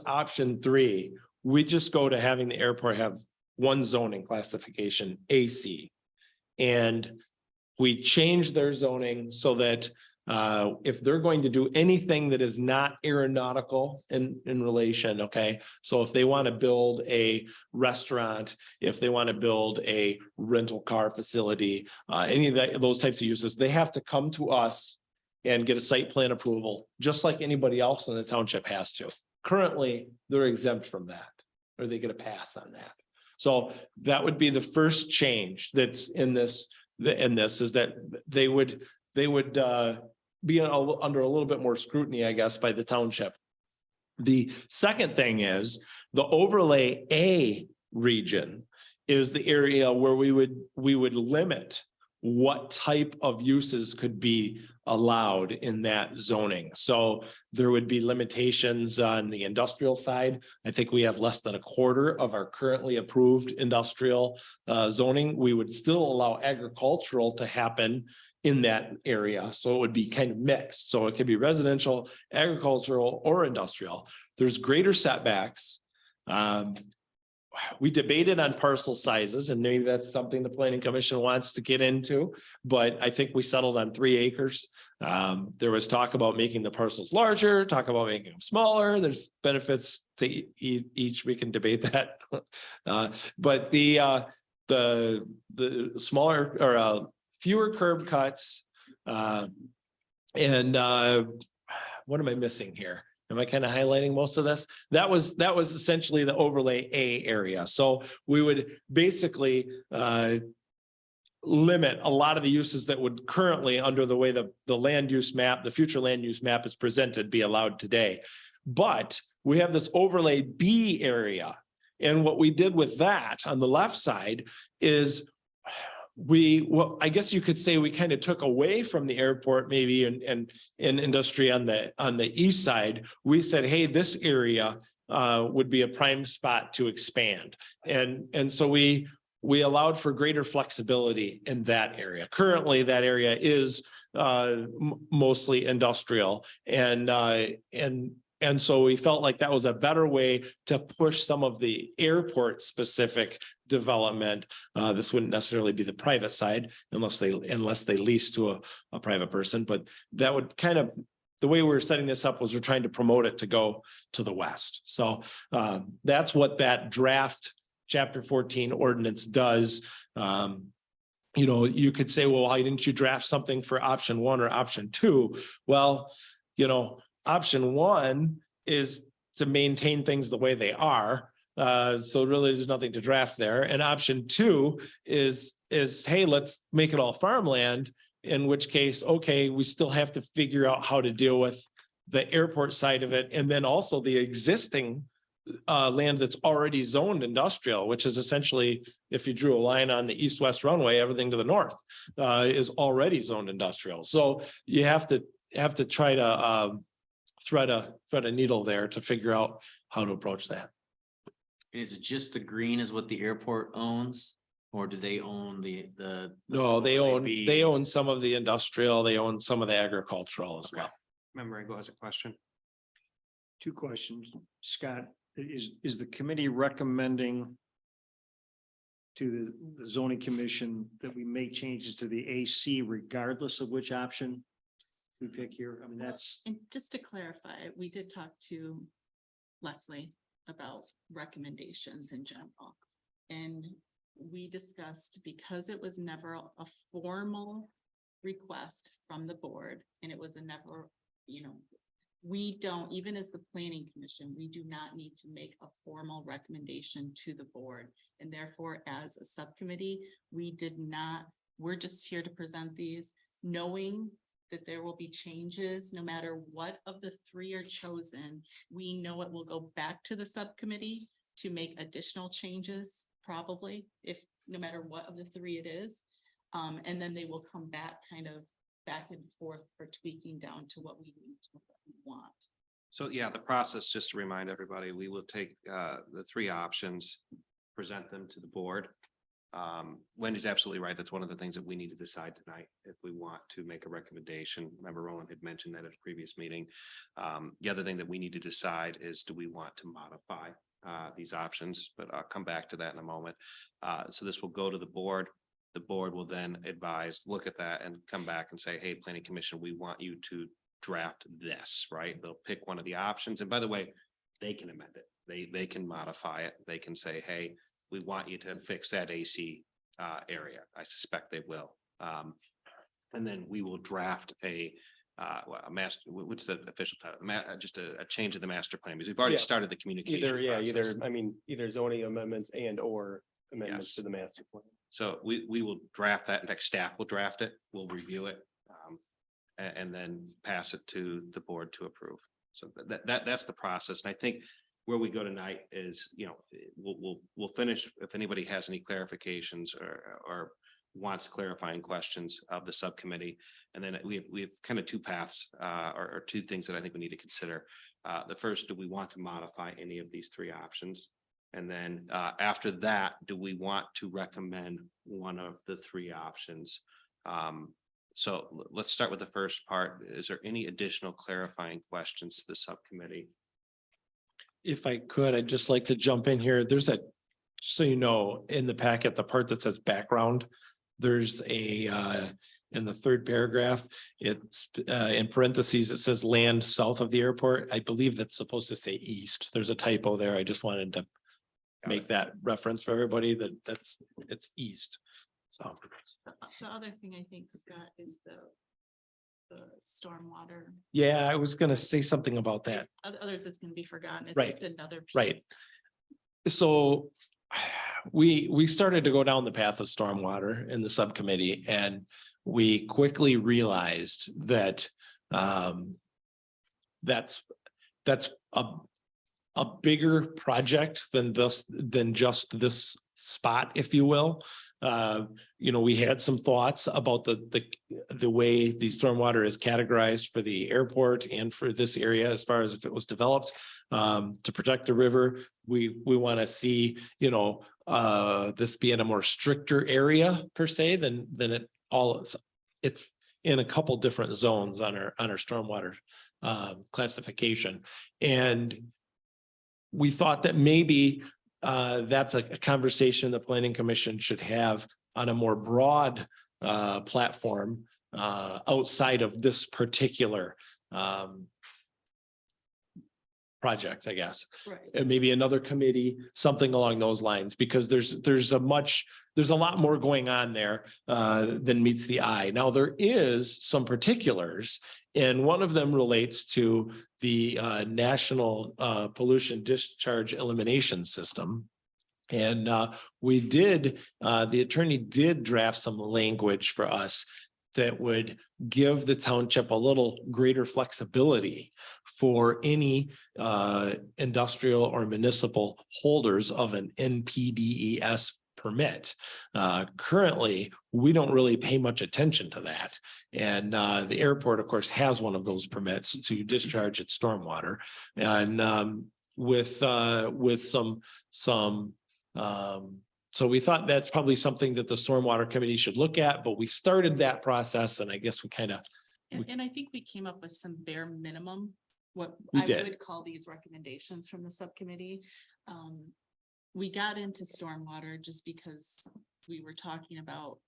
option 3, we just go to having the airport have one zoning classification, AC. And we change their zoning so that if they're going to do anything that is not aeronautical in relation, okay? So if they want to build a restaurant, if they want to build a rental car facility, any of those types of uses, they have to come to us and get a site plan approval, just like anybody else in the township has to. Currently, they're exempt from that, or they get a pass on that. So that would be the first change that's in this, is that they would be under a little bit more scrutiny, I guess, by the township. The second thing is the overlay A region is the area where we would limit what type of uses could be allowed in that zoning. So there would be limitations on the industrial side. I think we have less than a quarter of our currently approved industrial zoning. We would still allow agricultural to happen in that area. So it would be kind of mixed. So it could be residential, agricultural, or industrial. There's greater setbacks. We debated on parcel sizes, and maybe that's something the planning commission wants to get into, but I think we settled on 3 acres. There was talk about making the parcels larger, talk about making them smaller. There's benefits to each. We can debate that. But the smaller or fewer curb cuts, and what am I missing here? Am I kind of highlighting most of this? That was essentially the overlay A area. So we would basically limit a lot of the uses that would currently, under the way the land use map, the future land use map is presented, be allowed today. But we have this overlay B area. And what we did with that on the left side is I guess you could say we kind of took away from the airport maybe and industry on the east side. We said, hey, this area would be a prime spot to expand. And so we allowed for greater flexibility in that area. Currently, that area is mostly industrial, and so we felt like that was a better way to push some of the airport specific development. This wouldn't necessarily be the private side unless they lease to a private person, but that would kind of, the way we were setting this up was we're trying to promote it to go to the west. So that's what that draft Chapter 14 ordinance does. You could say, well, why didn't you draft something for option 1 or option 2? Well, option 1 is to maintain things the way they are. So really there's nothing to draft there. And option 2 is, hey, let's make it all farmland, in which case, okay, we still have to figure out how to deal with the airport side of it. And then also the existing land that's already zoned industrial, which is essentially, if you drew a line on the east-west runway, everything to the north is already zoned industrial. So you have to try to thread a needle there to figure out how to approach that. Is it just the green is what the airport owns? Or do they own the? No, they own some of the industrial, they own some of the agricultural as well. Member Engel has a question. 2 questions. Scott, is the committee recommending to the zoning commission that we make changes to the AC regardless of which option we pick here? I mean, that's. And just to clarify, we did talk to Leslie about recommendations in general. And we discussed, because it was never a formal request from the board, and it was never, we don't, even as the planning commission, we do not need to make a formal recommendation to the board. And therefore, as a subcommittee, we're just here to present these, knowing that there will be changes no matter what of the 3 are chosen. We know it will go back to the subcommittee to make additional changes, probably, if no matter what of the 3 it is. And then they will come back back and forth for tweaking down to what we need to what we want. So yeah, the process, just to remind everybody, we will take the 3 options, present them to the board. Wendy's absolutely right. That's one of the things that we need to decide tonight if we want to make a recommendation. Remember, Roland had mentioned that at a previous meeting. The other thing that we need to decide is, do we want to modify these options? But I'll come back to that in a moment. So this will go to the board. The board will then advise, look at that and come back and say, hey, planning commission, we want you to draft this, right? They'll pick one of the options. And by the way, they can amend it. They can modify it. They can say, hey, we want you to fix that AC area. I suspect they will. And then we will draft a master, what's the official title? Just a change of the master plan, because we've already started the communication process. Either zoning amendments and or amendments to the master plan. So we will draft that. In fact, staff will draft it. We'll review it. And then pass it to the board to approve. So that's the process. And I think where we go tonight is, we'll finish. If anybody has any clarifications or wants clarifying questions of the subcommittee. And then we have kind of 2 paths or 2 things that I think we need to consider. The first, do we want to modify any of these 3 options? And then after that, do we want to recommend one of the 3 options? So let's start with the first part. Is there any additional clarifying questions to the subcommittee? If I could, I'd just like to jump in here. There's so in the packet, the part that says background, there's in the 3rd paragraph, it's in parentheses, it says land south of the airport. I believe that's supposed to say east. There's a typo there. I just wanted to make that reference for everybody that it's east. So The other thing I think, Scott, is the stormwater. Yeah, I was gonna say something about that. Others, it's gonna be forgotten. It's Right. just another. piece. Right. So we started to go down the path of stormwater in the subcommittee, and we quickly realized that that's a bigger project than just this spot, if you will. We had some thoughts about the way the stormwater is categorized for the airport and for this area, as far as if it was developed to protect the river. We want to see, this being a more stricter area per se than it's in a couple different zones on our stormwater classification. And we thought that maybe that's a conversation the planning commission should have on a more broad platform outside of this particular project, I guess. Right. And maybe another committee, something along those lines, because there's a lot more going on there than meets the eye. Now, there is some particulars, and one of them relates to the National Pollution Discharge Elimination System. And the attorney did draft some language for us that would give the township a little greater flexibility for any industrial or municipal holders of an NPDES permit. Currently, we don't really pay much attention to that. And the airport, of course, has one of those permits to discharge its stormwater. And with some so we thought that's probably something that the stormwater committee should look at, but we started that process, and I guess we kind of. And I think we came up with some bare minimum, what We I did. would call these recommendations from the subcommittee. We got into stormwater just because we were talking about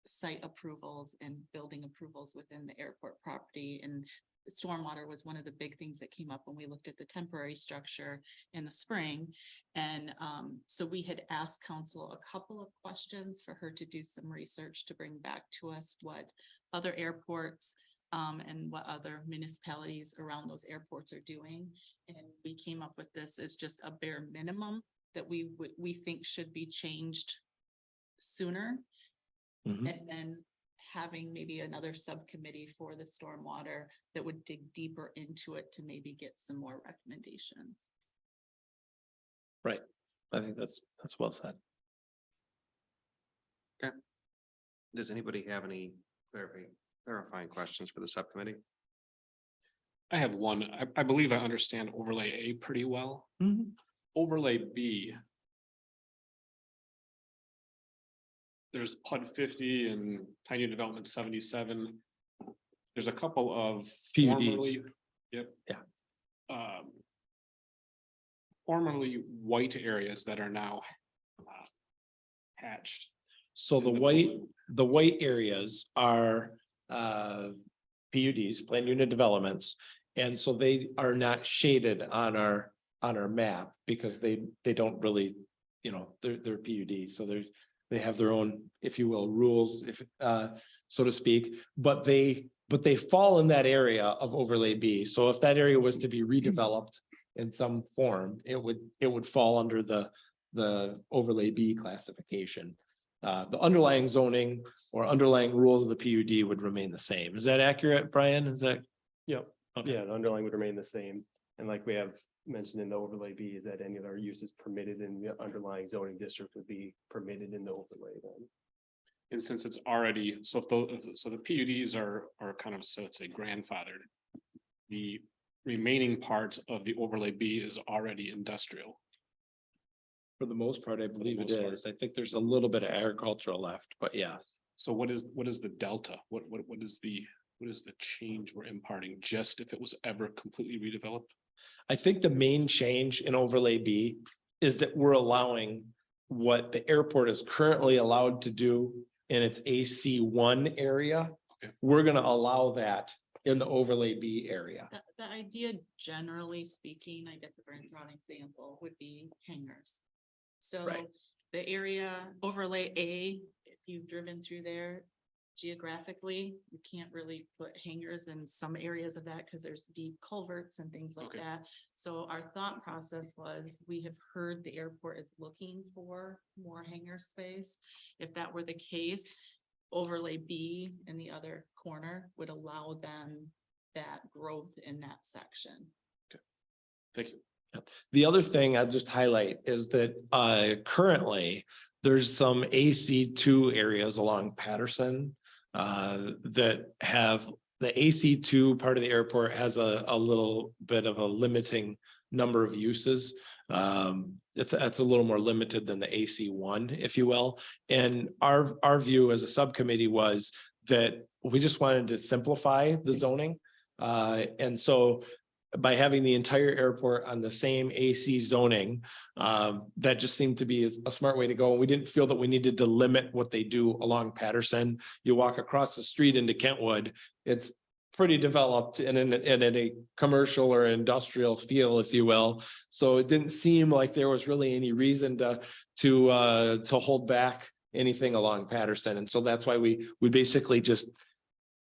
site approvals and building approvals within the airport property, and stormwater was one of the big things that came up when we looked at the temporary structure in the spring. And so we had asked council a couple of questions for her to do some research to bring back to us what other airports and what other municipalities around those airports are doing. And we came up with this as just a bare minimum that we think should be changed sooner. Mhm. And then having maybe another subcommittee for the stormwater that would dig deeper into it to maybe get some more recommendations. Right. I think that's well said. Does anybody have any clarifying questions for the subcommittee? I have one. I believe I understand overlay A pretty well. Overlay B. There's PUD 50 and tiny development 77. There's a couple of PUDs. formerly. Yep. Yeah. Formerly white areas that are now hatched. So in the blue. white areas are PUDs, planned unit developments. And so they are not shaded on our map because they don't really, they're PUD. So they have their own, if you will, rules, so to speak, but they fall in that area of overlay B. So if that area was to be redeveloped in some form, it would fall under the overlay B classification. The underlying zoning or underlying rules of the PUD would remain the same. Is that accurate, Brian? Is that? Yep. Okay. Yeah, the underlying would remain the same. And like we have mentioned in the overlay B, is that any of our uses permitted in the underlying zoning district would be permitted in the overlay then. And since it's already, so the PUDs are kind of, so it's a grandfathered. The remaining parts of the overlay B is already industrial. For the most part, I believe it most part. is. I think there's a little bit of agricultural left, but yes. So what is the delta? What is the change we're imparting, just if it was ever completely redeveloped? I think the main change in overlay B is that we're allowing what the airport is currently allowed to do in its AC1 area. Okay. We're gonna allow that in the overlay B area. The idea, generally speaking, I guess a very broad example would be hangars. So Right. the area overlay A, if you've driven through there, geographically, you can't really put hangars in some areas of that because there's deep culverts and things like Okay. that. So our thought process was, we have heard the airport is looking for more hangar space. If that were the case, overlay B in the other corner would allow them that growth in that section. Thank you. The other thing I'd just highlight is that currently there's some AC2 areas along Patterson that have the AC2 part of the airport has a little bit of a limiting number of uses. It's a little more limited than the AC1, if you will. And our view as a subcommittee was that we just wanted to simplify the zoning. And so by having the entire airport on the same AC zoning, that just seemed to be a smart way to go. And we didn't feel that we needed to limit what they do along Patterson. You walk across the street into Kentwood, it's pretty developed and in a commercial or industrial feel, if you will. So it didn't seem like there was really any reason to hold back anything along Patterson. And so that's why we basically just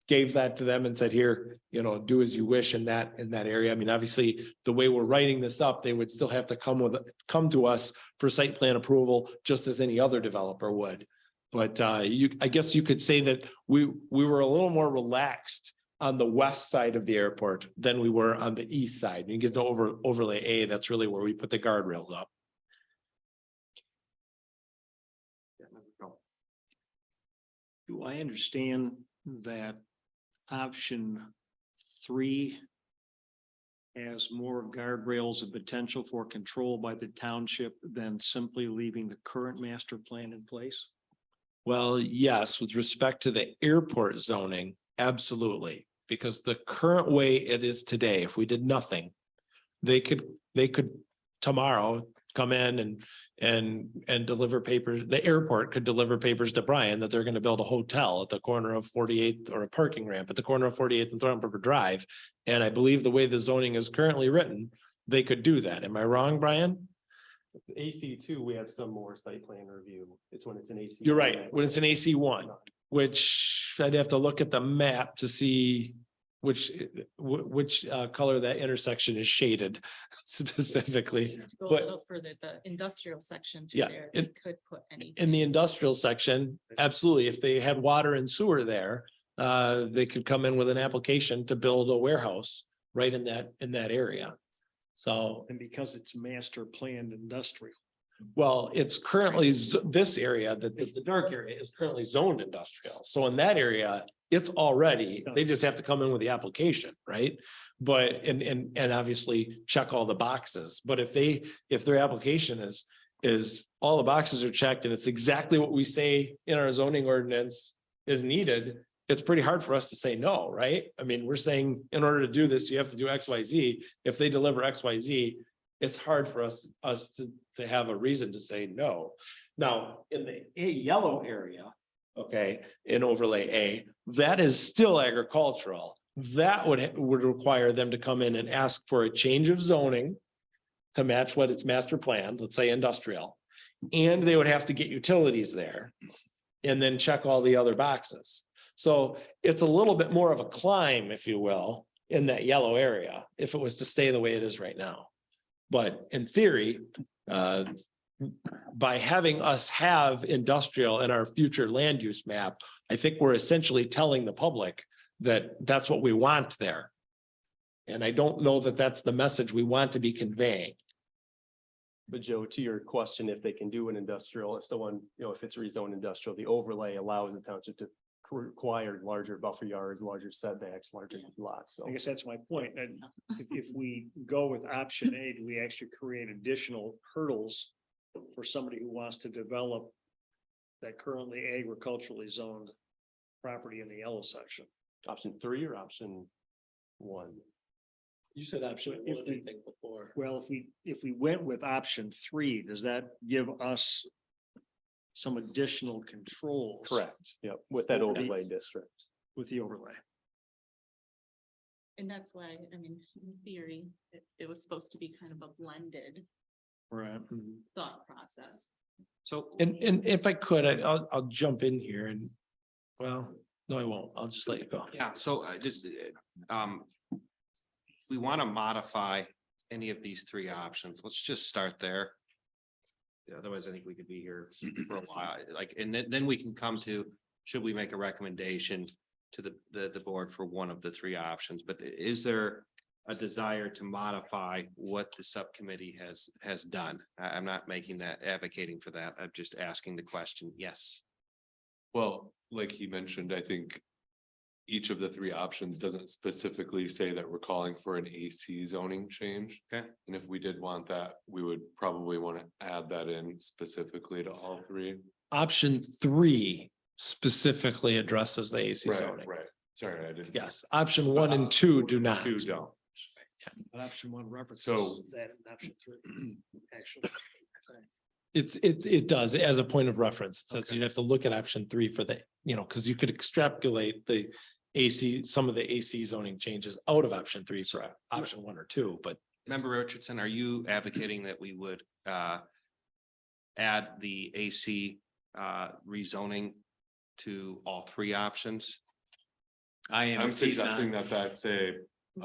gave that to them and said, here, do as you wish in that area. I mean, obviously, the way we're writing this up, they would still have to come to us for site plan approval, just as any other developer would. But I guess you could say that we were a little more relaxed on the west side of the airport than we were on the east side. You get to overlay A, that's really where we put the guardrails up. Do I understand that option 3 has more guardrails and potential for control by the township than simply leaving the current master plan in place? Well, yes, with respect to the airport zoning, absolutely. Because the current way it is today, if we did nothing, they could tomorrow come in and deliver papers. The airport could deliver papers to Brian that they're going to build a hotel at the corner of 48th or a parking ramp at the corner of 48th and Thornton River Drive. And I believe the way the zoning is currently written, they could do that. Am I wrong, Brian? AC2, we have some more site plan review. It's when it's an AC. You're right. When it's an AC1, which I'd have to look at the map to see which color that intersection is shaded specifically. To go a But little further, the industrial section through Yeah, there, they could put any. in the industrial section, absolutely. If they had water and sewer there, they could come in with an application to build a warehouse right in that area. So, And because it's master planned industrial. well, it's currently this area, the dark area is currently zoned industrial. So in that area, it's already, they just have to come in with the application, right? But, and obviously check all the boxes. But if their application is all the boxes are checked and it's exactly what we say in our zoning ordinance is needed, it's pretty hard for us to say no, right? I mean, we're saying in order to do this, you have to do X, Y, Z. If they deliver X, Y, Z, it's hard for us to have a reason to say no. Now, in the yellow area, okay, in overlay A, that is still agricultural. That would require them to come in and ask for a change of zoning to match what it's master planned, let's say industrial. And they would have to get utilities there and then check all the other boxes. So it's a little bit more of a climb, if you will, in that yellow area, if it was to stay the way it is right now. But in theory, by having us have industrial in our future land use map, I think we're essentially telling the public that that's what we want there. And I don't know that that's the message we want to be conveying. But Joe, to your question, if they can do an industrial, if someone, if it's rezoned industrial, the overlay allows the township to require larger buffer yards, larger setbacks, larger lots. So I guess that's my point. And if we go with option A, do we actually create additional hurdles for somebody who wants to develop that currently agriculturally zoned property in the yellow section? option 3 or option 1? You said option If one, we- I think, before. Well, if we went with option 3, does that give us some additional controls? Correct. Yep. With that Okay. overlay district. With the overlay. And that's why, I mean, in theory, it was supposed to be kind of a blended Right. thought process. So And if I could, I'll jump in here and, well, No, I won't. I'll just let you go. Yeah, so I just, we want to modify any of these three options. Let's just start there. Yeah, otherwise, I think we could be here for a while, like, and then we can come to, should we make a recommendation to the board for one of the three options? But is there a desire to modify what the subcommittee has done? I'm not making that, advocating for that. I'm just asking the question. Yes. Well, like he mentioned, I think each of the three options doesn't specifically say that we're calling for an AC zoning change. Okay. And if we did want that, we would probably want to add that in specifically to all three. Option 3 specifically addresses the AC Right, zoning. right. Sorry, I didn't. Yes, option 1 and 2 do not. Two don't. But option 1 references So- that in option 3, actually. It does, as a point of reference, it says Okay. you'd have to look at option 3 for the, because you could extrapolate the AC, some of the AC zoning changes out of option 3 for option 1 or 2, but. Member Richardson, are you advocating that we would add the AC rezoning to all three options? I am. I'm if he's not. suggesting that that's a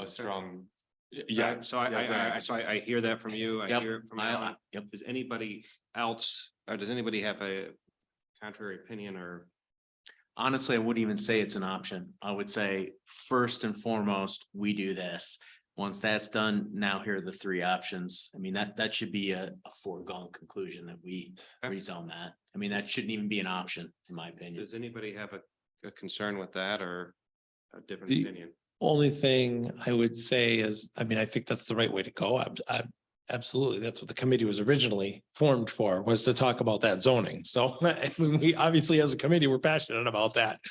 strong. Yeah, So I hear that from you. I Yep, hear it from I- Alan. yep. Does anybody else, or does anybody have a contrary opinion or? Honestly, I wouldn't even say it's an option. I would say first and foremost, we do this. Once that's done, now here are the three options. I mean, that should be a foregone conclusion that we Okay. rezone that. I mean, that shouldn't even be an option, in my opinion. Does anybody have a concern with that or a different The- opinion? Only thing I would say is, I mean, I think that's the right way to go. I absolutely, that's what the committee was originally formed for, was to talk about that zoning. So I mean, we obviously, as a committee, we're passionate about that.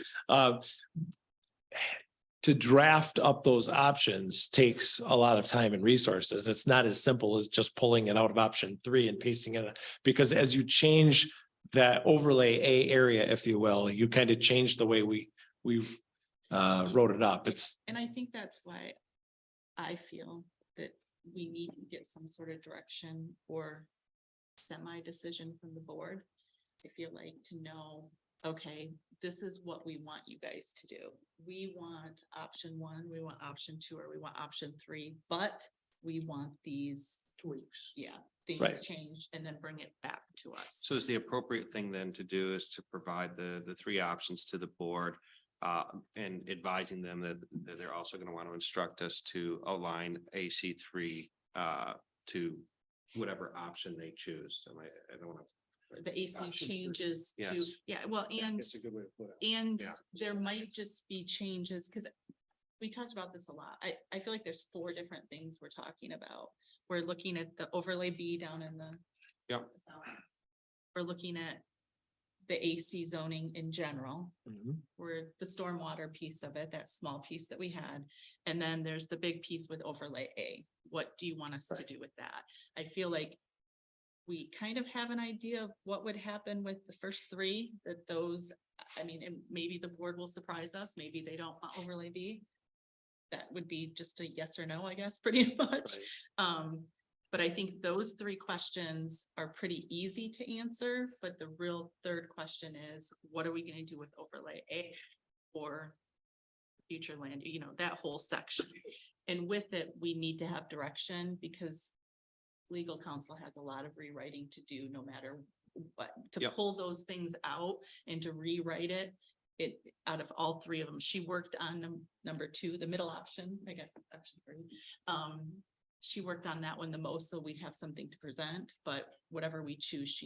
To draft up those options takes a lot of time and resources. It's not as simple as just pulling it out of option 3 and pasting it, because as you change that overlay A area, if you will, you kind of change the way we wrote it up. And I think that's why I feel that we need to get some sort of direction or semi-decision from the board. I feel like to know, okay, this is what we want you guys to do. We want option 1, we want option 2, or we want option 3, but we want these tweaks. Yeah, things Right. changed and then bring it back to us. So is the appropriate thing then to do is to provide the three options to the board and advising them that they're also going to want to instruct us to align AC3 to whatever option they choose. So I don't want to. The AC changes to, Yes. yeah, well, and It's a good way to put it. And Yeah. there might just be changes, because we talked about this a lot. I feel like there's 4 different things we're talking about. We're looking at the overlay B down in the. Yep. south. We're looking at the AC zoning in general. We're the stormwater piece of it, that small piece that we had. And then there's the big piece with overlay A. What do you want us to do with that? I feel like we kind of have an idea of what would happen with the first 3, that those, I mean, and maybe the board will surprise us, maybe they don't want overlay B. That would be just a yes or no, I guess, pretty much. But I think those 3 questions are pretty easy to answer, but the real third question is, what are we gonna do with overlay A or future land, that whole section? And with it, we need to have direction, because legal counsel has a lot of rewriting to do, no matter what, to Yep. pull those things out and to rewrite it. Out of all 3 of them, she worked on number 2, the middle option, I guess, option 3. She worked on that one the most, so we'd have something to present, but whatever we choose,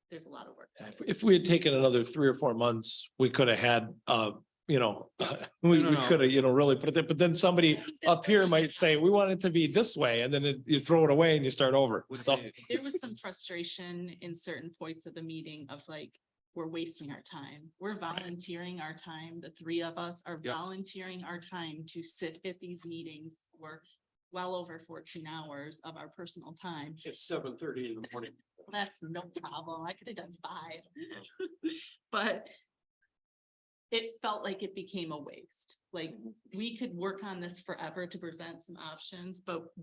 there's a lot of work. to do. If we had taken another 3 or 4 months, we could have had, we No. could have, really put it there, but then somebody up here might say, we want it to be this way, and then you throw it away and you start over. So, There was some frustration in certain points of the meeting of like, we're wasting our time. We're volunteering our time. The 3 of us are Yep. volunteering our time to sit at these meetings. We're well over 14 hours of our personal time. It's 7:30 in the morning. That's no problem. I could have done 5. But it felt like it became a waste. Like, we could work on this forever to present some options, but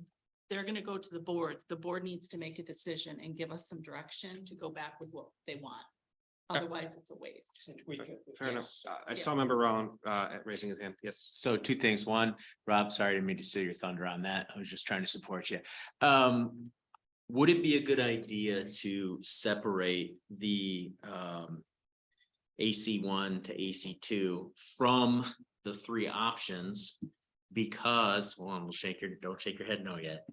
they're gonna go to the board. The board needs to make a decision and give us some direction to go back with what they want. Otherwise, it's a waste. Fair enough. I saw member Rollin raising his hand. Yes. So two things. One, Rob, sorry to mean to steal your thunder on that. I was just trying to support you. Would it be a good idea to separate the AC1 to AC2 from the three options? Because, well, don't shake your head no yet.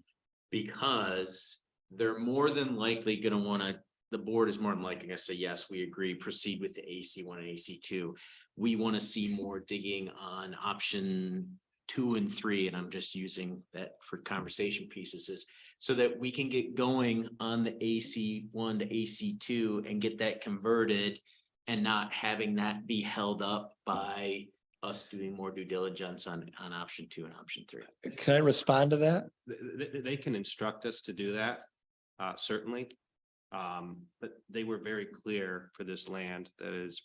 Because they're more than likely gonna wanna, the board is more than likely gonna say, yes, we agree, proceed with the AC1 and AC2. We want to see more digging on option 2 and 3, and I'm just using that for conversation pieces, so that we can get going on the AC1 to AC2 and get that converted and not having that be held up by us doing more due diligence on option 2 and option 3. Can I respond to that? They can instruct us to do that, certainly. But they were very clear for this land that is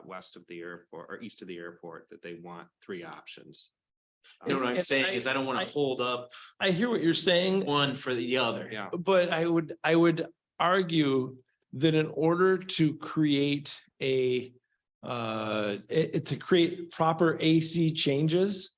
west of the airport or east of the airport that they want 3 options. You know what I'm saying is I don't want to hold up I hear what you're saying. one for the other. Yeah. But I would argue that in order to create to create proper AC changes,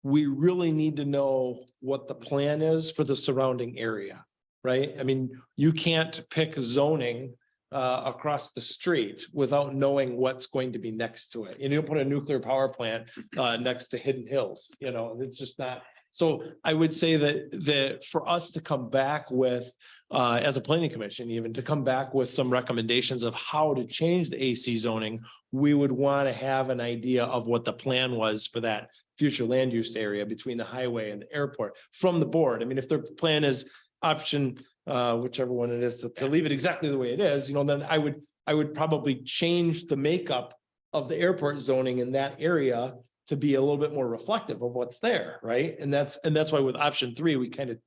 we really need to know what the plan is for the surrounding area, right? I mean, you can't pick zoning across the street without knowing what's going to be next to it. And you don't put a nuclear power plant next to Hidden Hills, you know, it's just not. So I would say that for us to come back with, as a planning commission, even to come back with some recommendations of how to change the AC zoning, we would want to have an idea of what the plan was for that future land use area between the highway and the airport from the board. I mean, if their plan is option, whichever one it is, to leave it exactly the way it is, you know, then I would probably change the makeup of the airport zoning in that area to be a little bit more reflective of what's there, right? And that's why with option 3, we kind of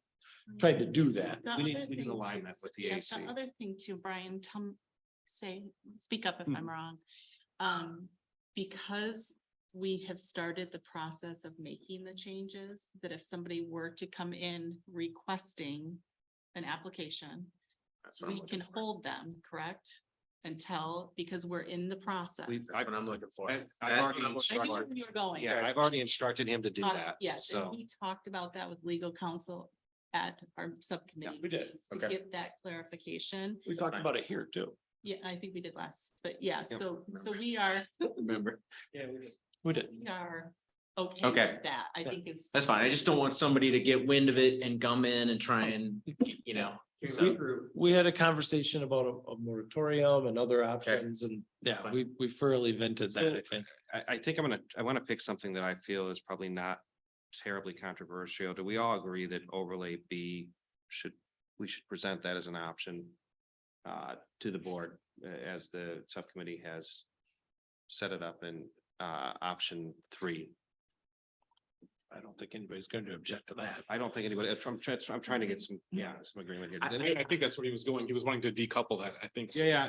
tried to do that. We need alignment with the AC. The other thing too, Brian, speak up if I'm wrong. Because we have started the process of making the changes, that if somebody were to come in requesting an application, we can hold them, correct? Until, because we're in the process. That's what I'm looking for. I've I already knew where instructed, you were going. yeah, I've already instructed him to do that. Yes, and So he talked about that with legal counsel at our subcommittee. we did. meetings To get that clarification. We talked about it here too. Yeah, I think we did last, but yeah, Yep. so we are, Remember? Yeah, we did. we are okay Okay. with that. I think it's. That's fine. I just don't want somebody to get wind of it and come in and try and, you know. We had a conversation about a moratorium and other options and yeah, we thoroughly vented that, I think. I think I want to pick something that I feel is probably not terribly controversial. Do we all agree that overlay B we should present that as an option to the board as the subcommittee has set it up in option 3? I don't think anybody's going to object to that. I don't think anybody, I'm trying to get some agreement here. I think that's what he was going. He was wanting to decouple that, I think. Yeah.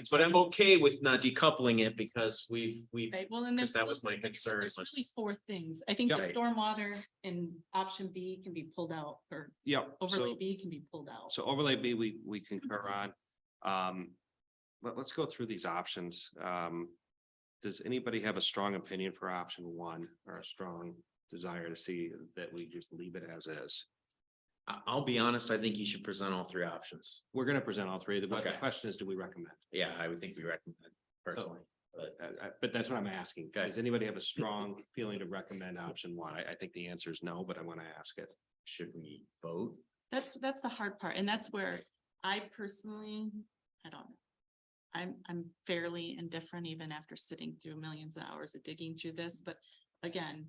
But I'm okay with not decoupling it because we've, Right, well, and because there's. that was my concern. There's really 4 things. I think the Yep. stormwater and option B can be pulled out, or Yep. overlay B can be pulled out. So overlay B, we concur on. Let's go through these options. Does anybody have a strong opinion for option 1 or a strong desire to see that we just leave it as is? I'll be honest, I think you should present all 3 options. We're going to present all 3. The Okay. question is, do we recommend? Yeah, I would think we recommend personally. But that's what I'm asking. Does anybody have a strong feeling to recommend option 1? I think the answer is no, but I want to ask it. Should we vote? That's the hard part, and that's where I personally, I don't know. I'm fairly indifferent even after sitting through millions of hours of digging through this, but again,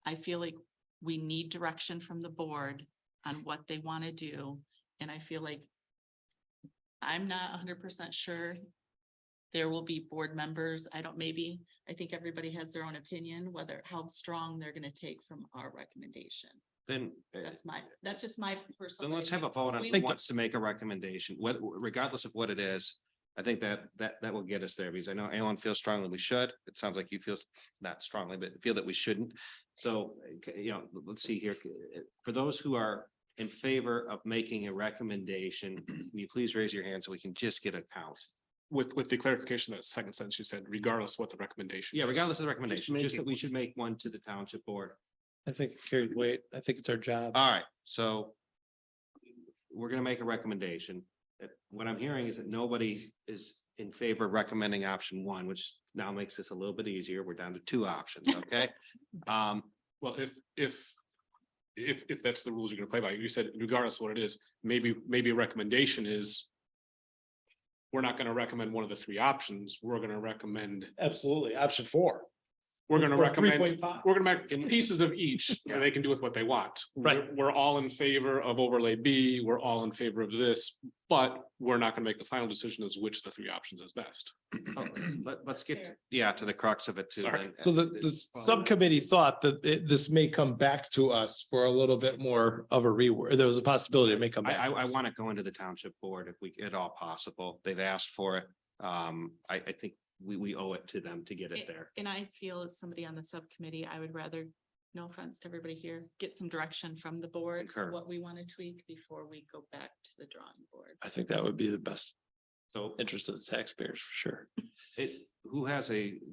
I feel like we need direction from the board on what they want to do, and I feel like I'm not 100% sure there will be board members. I think everybody has their own opinion, how strong they're going to take from our recommendation. Then That's just my personal. Then let's have a vote on We- who wants to make a recommendation, regardless of what it is. I think that will get us there because I know Alan feels strongly we should. It sounds like you feel not strongly, but feel that we shouldn't. So, let's see here. For those who are in favor of making a recommendation, will you please raise your hand so we can just get a count? with the clarification that second sentence you said, regardless of what the recommendation. Yeah, is. regardless of the recommendation, make just it- that we should make one to the township board. I think it carried weight. I think it's our job. All right, so we're gonna make a recommendation. What I'm hearing is that nobody is in favor of recommending option one, which now makes this a little bit easier. We're down to two options, okay? Well, if that's the rules you're gonna play by, you said regardless of what it is, maybe a recommendation is. We're not gonna recommend one of the three options. We're gonna recommend, Absolutely. Option 4. we're gonna Or recommend, 3.5. we're gonna make pieces of each, where they can do with what they want. Right. We're all in favor of overlay B, we're all in favor of this, but we're not gonna make the final decision as which of the three options is best. Let's get, yeah, to the crux of it too. Sorry. then. So the subcommittee thought that this may come back to us for a little bit more of a rework. There was a possibility it may come back. I want to go into the township board if we, at all possible. They've asked for it. I think we owe it to them to get it there. And I feel as somebody on the subcommittee, I would rather, no offense to everybody here, get some direction from the board, Concur. what we want to tweak before we go back to the drawing board. I think that would be the best So interest of the taxpayers for sure.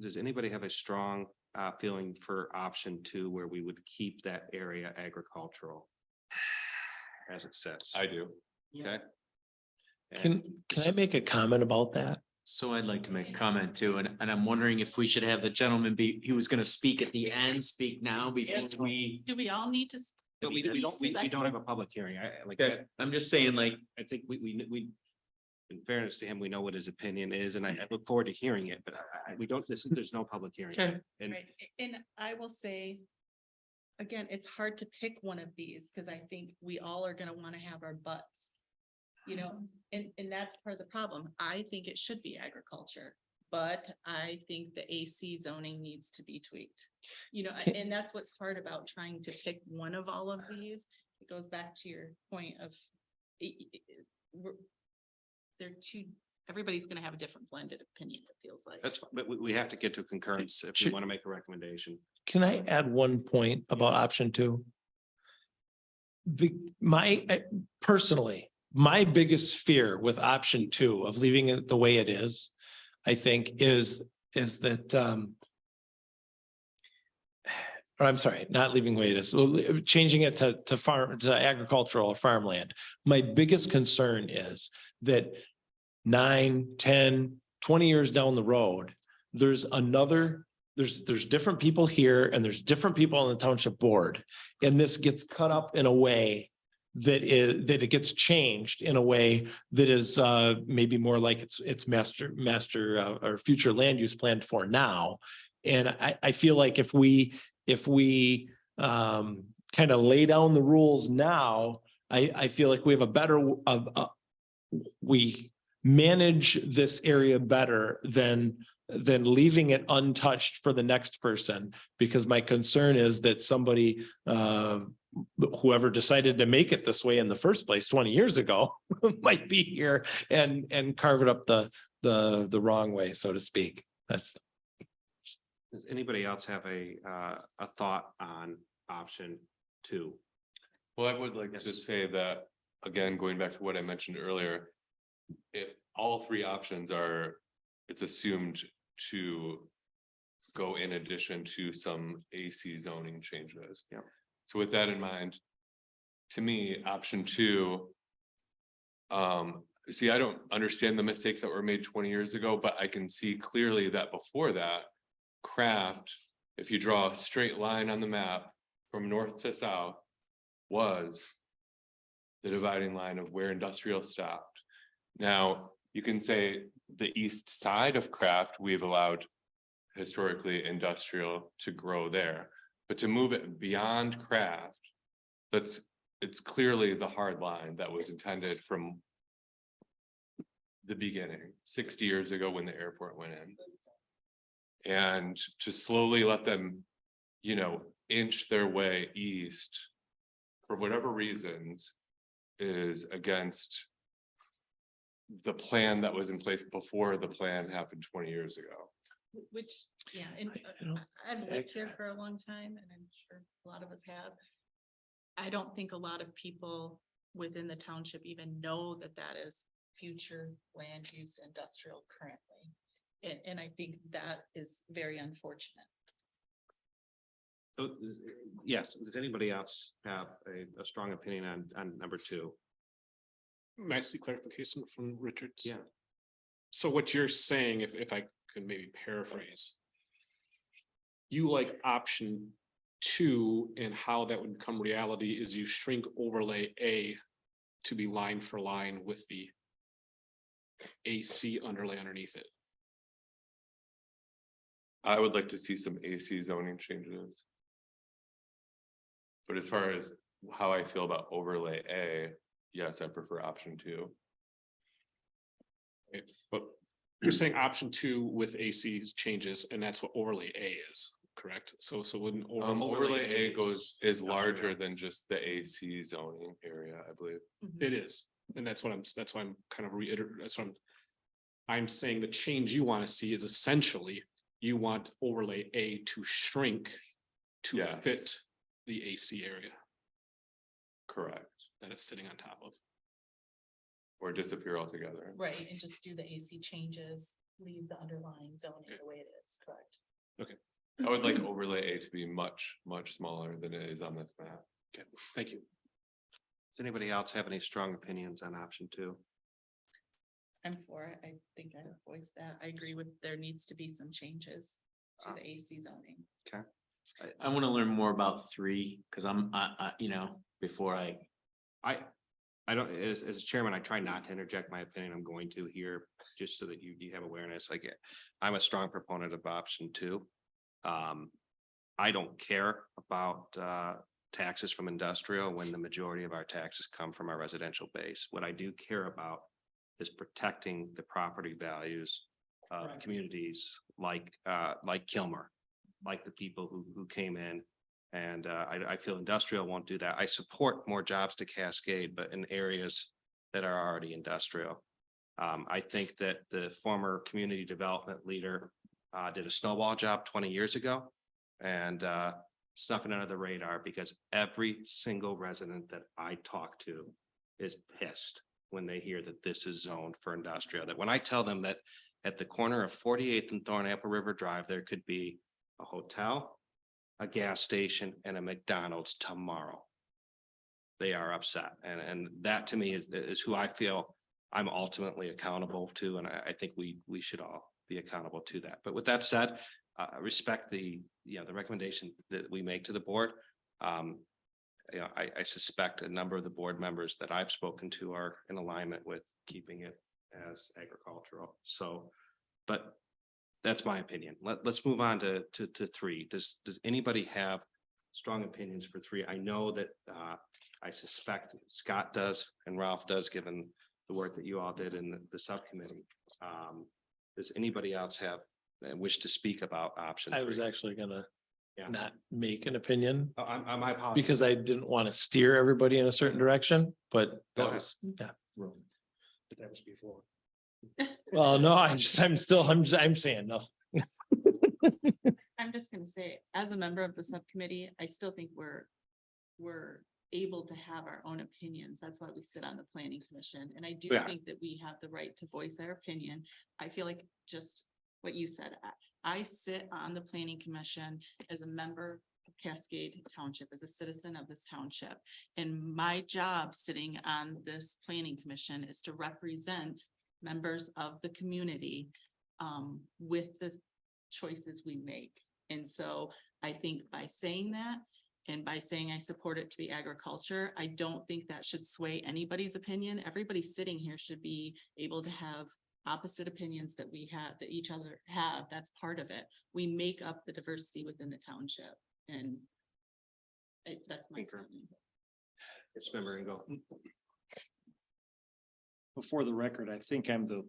does anybody have a strong feeling for option 2 where we would keep that area agricultural? As it sits? I do. Okay. Can I make a comment about that? So I'd like to make a comment too, and I'm wondering if we should have the gentleman he was gonna speak at the end, speak now before we. Do we all need to? But we don't have a public hearing. I like Okay, that. I'm just saying, like, I think we, in fairness to him, we know what his opinion is, and I look forward to hearing it, but we don't, there's no public hearing. Okay. And Right, and I will say, again, it's hard to pick one of these, because I think we all are gonna wanna have our butts. You know, and that's part of the problem. I think it should be agriculture, but I think the AC zoning needs to be tweaked. You know, and that's what's hard about trying to pick one of all of these. It goes back to your point of they're two, everybody's gonna have a different blended opinion, it feels like. that's, but we have to get to concurrence if we Should- want to make a recommendation. Can I add one point about option 2? Personally, my biggest fear with option 2 of leaving it the way it is, I think is that, or I'm sorry, not leaving the way it is, changing it to agricultural or farmland. My biggest concern is that 9, 10, 20 years down the road, there's different people here and there's different people on the township board. And this gets cut up in a way that it gets changed in a way that is maybe more like it's master or future land use planned for now. And I feel like if we kind of lay down the rules now, I feel like we have a better we manage this area better than leaving it untouched for the next person, because my concern is that somebody whoever decided to make it this way in the first place 20 years ago might be here and carve it up the wrong way, so to speak. That's. Does anybody else have a thought on option 2? Well, I would like to say that, again, going back to what I mentioned earlier, if all three options are, it's assumed to go in addition to some AC zoning changes. Yeah. So with that in mind, to me, option 2, see, I don't understand the mistakes that were made 20 years ago, but I can see clearly that before that, craft, if you draw a straight line on the map from north to south, was the dividing line of where industrial stopped. Now, you can say the east side of craft, we've allowed historically industrial to grow there. But to move it beyond craft, it's clearly the hard line that was intended from the beginning, 60 years ago when the airport went in. And to slowly let them, inch their way east for whatever reasons is against the plan that was in place before the plan happened 20 years ago. Which, yeah, and I've lived here for a long time, and I'm sure a lot of us have. I don't think a lot of people within the township even know that that is future land use industrial currently. And I think that is very unfortunate. So, yes, does anybody else have a strong opinion on number two? May I see clarification from Richard? Yeah. So what you're saying, if I could maybe paraphrase. You like option 2 and how that would become reality is you shrink overlay A to be line for line with the AC underlay underneath it. I would like to see some AC zoning changes. But as far as how I feel about overlay A, yes, I prefer option 2. Okay, but you're saying option 2 with AC's changes, and that's what overlay A is, correct? So wouldn't Overlay A is larger than just the AC zoning area, I believe. It is, and that's why I'm kind of reiterating, I'm saying the change you want to see is essentially you want overlay A to shrink to Yes. fit the AC area Correct. that it's sitting on top of. Or disappear altogether. Right, and just do the AC changes, leave the underlying zoning the way it is, correct? I would like overlay A to be much, much smaller than it is on this map. Okay, thank you. Does anybody else have any strong opinions on option 2? I'm for it. I think I voiced that. I agree with, there needs to be some changes to the AC zoning. I want to learn more about 3, because before I don't, as chairman, I try not to interject my opinion. I'm going to here, just so that you have awareness. I'm a strong proponent of option 2. I don't care about taxes from industrial when the majority of our taxes come from our residential base. What I do care about is protecting the property values of communities like Kilmer, like the people who came in. And I feel industrial won't do that. I support more jobs to Cascade, but in areas that are already industrial. I think that the former community development leader did a snowball job 20 years ago and snuck it under the radar because every single resident that I talk to is pissed when they hear that this is zoned for industrial. That when I tell them that at the corner of 48th and Thornapple River Drive, there could be a hotel, a gas station, and a McDonald's tomorrow. They are upset. And that to me is who I feel I'm ultimately accountable to. And I think we should all be accountable to that. But with that said, I respect the recommendation that we make to the board. I suspect a number of the board members that I've spoken to are in alignment with keeping it as agricultural. So, but that's my opinion. Let's move on to 3. Does anybody have strong opinions for 3? I know that I suspect Scott does and Ralph does, given the work that you all did in the subcommittee. Does anybody else have wish to speak about option 3? I was actually gonna not make an opinion Oh, I'm my apologies. because I didn't want to steer everybody in a certain direction, but Go that ahead. was, yeah. But that was before. Well, no, I'm saying nothing. I'm just gonna say, as a member of the subcommittee, I still think we're able to have our own opinions. That's why we sit on the planning commission. And I do Yeah. think that we have the right to voice our opinion. I feel like just what you said, I sit on the planning commission as a member of Cascade Township, as a citizen of this township. And my job sitting on this planning commission is to represent members of the community with the choices we make. And so I think by saying that, and by saying I support it to be agriculture, I don't think that should sway anybody's opinion. Everybody sitting here should be able to have opposite opinions that we have, that each other have. That's part of it. We make up the diversity within the township, and that's my opinion. It's member Engel. Before the record, I think I'm the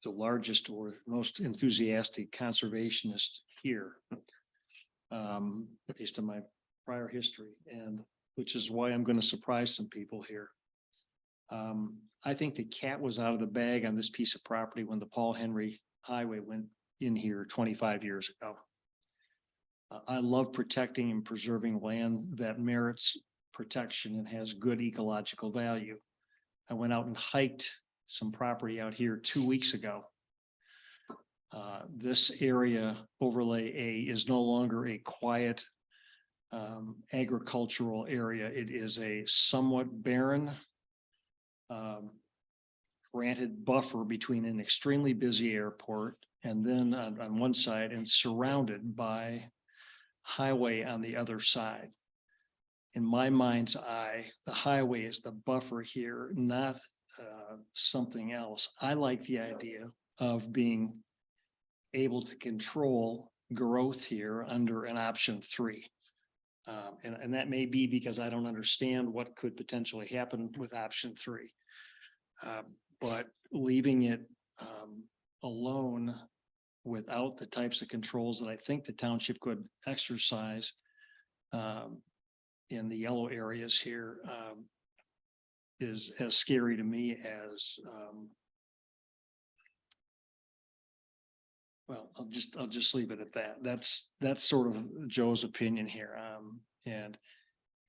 largest or most enthusiastic conservationist here. Based on my prior history, and which is why I'm going to surprise some people here. I think the cat was out of the bag on this piece of property when the Paul Henry Highway went in here 25 years ago. I love protecting and preserving land that merits protection and has good ecological value. I went out and hiked some property out here 2 weeks ago. This area overlay A is no longer a quiet agricultural area. It is a somewhat barren granted buffer between an extremely busy airport and then on one side and surrounded by highway on the other side. In my mind's eye, the highway is the buffer here, not something else. I like the idea of being able to control growth here under an option 3. And that may be because I don't understand what could potentially happen with option 3. But leaving it alone without the types of controls that I think the township could exercise in the yellow areas here is as scary to me as well, I'll just leave it at that. That's sort of Joe's opinion here. And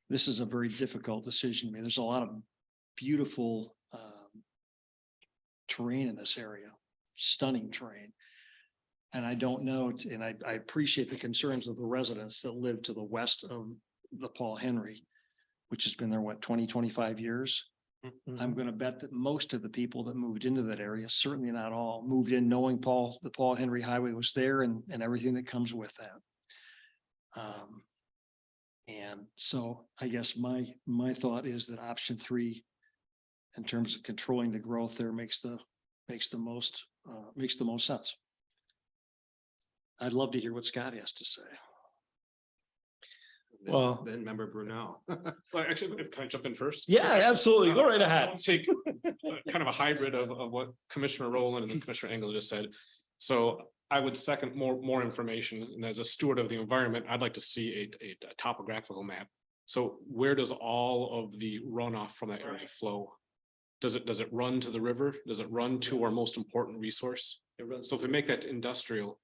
this is a very difficult decision. I mean, there's a lot of beautiful terrain in this area, stunning terrain. And I don't know, and I appreciate the concerns of the residents that live to the west of the Paul Henry, which has been there, what, 20, 25 years? I'm going to bet that most of the people that moved into that area, certainly not all, moved in knowing the Paul Henry Highway was there and everything that comes with that. And so I guess my thought is that option 3, in terms of controlling the growth there, makes the most sense. I'd love to hear what Scott has to say. Well- Then member Brunel. Well, actually, can I jump in first? Yeah, absolutely. Go right ahead. I'll take kind of a hybrid of what Commissioner Rowland and then Commissioner Engel just said. So I would second more information, and as a steward of the environment, I'd like to see a topographical map. So where does all of the runoff from that area flow? Does it run to the river? Does it run to our most important resource? So if we make that industrial,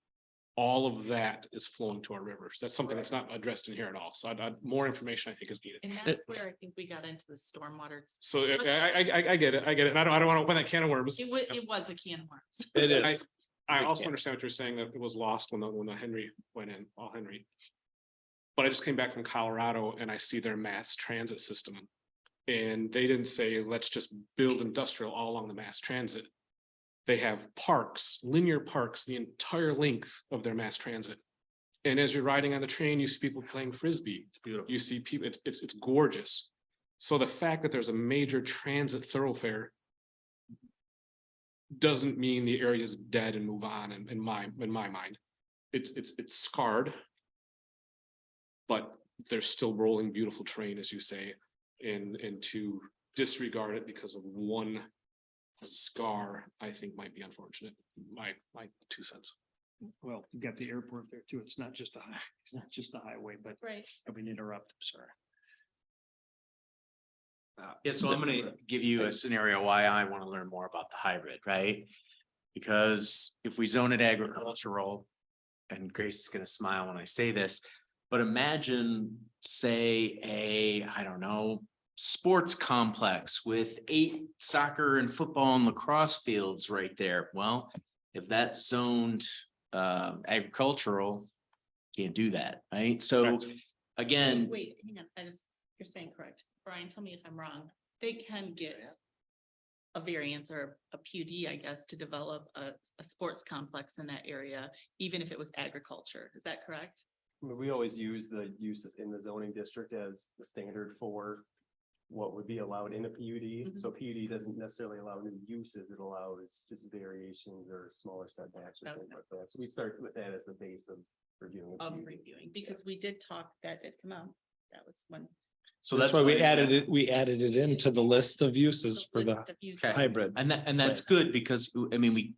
all of that is flowing to our rivers. That's something that's not addressed in here at all. So more information I think is needed. And that's where I think we got into the stormwater. So I get it. And I don't want to open that can of worms. It was a can of worms. It is. I also understand what you're saying, that it was lost when the Henry went in, all Henry. But I just came back from Colorado and I see their mass transit system. And they didn't say, let's just build industrial all along the mass transit. They have parks, linear parks, the entire length of their mass transit. And as you're riding on the train, you see people playing Frisbee. It's beautiful. You see people, it's gorgeous. So the fact that there's a major transit thoroughfare doesn't mean the area is dead and move on in my mind. It's scarred. But there's still rolling beautiful terrain, as you say, and to disregard it because of one scar, I think might be unfortunate. My 2 cents. Well, you got the airport there too. It's not just a highway, but Right. I've been interrupted, sorry. Yeah, so I'm gonna give you a scenario why I want to learn more about the hybrid, right? Because if we zone it agricultural, and Grace is gonna smile when I say this, but imagine, say, I don't know, sports complex with 8 soccer and football and lacrosse fields right there. Well, if that's zoned agricultural, can't do that, right? So again, Wait, hang on, you're saying correct. Brian, tell me if I'm wrong. They can get a variance or a PUD, I guess, to develop a sports complex in that area, even if it was agriculture. Is that correct? We always use the uses in the zoning district as the standard for what would be allowed in a PUD. So PUD doesn't necessarily allow new uses, it allows just variations or smaller setbacks or things like that. So we start with that as the base of reviewing. Of reviewing, because we did talk, that did come out. That was one. so That's why we added it. We added it into the list of uses for the list of uses. hybrid. and that's good because, I mean,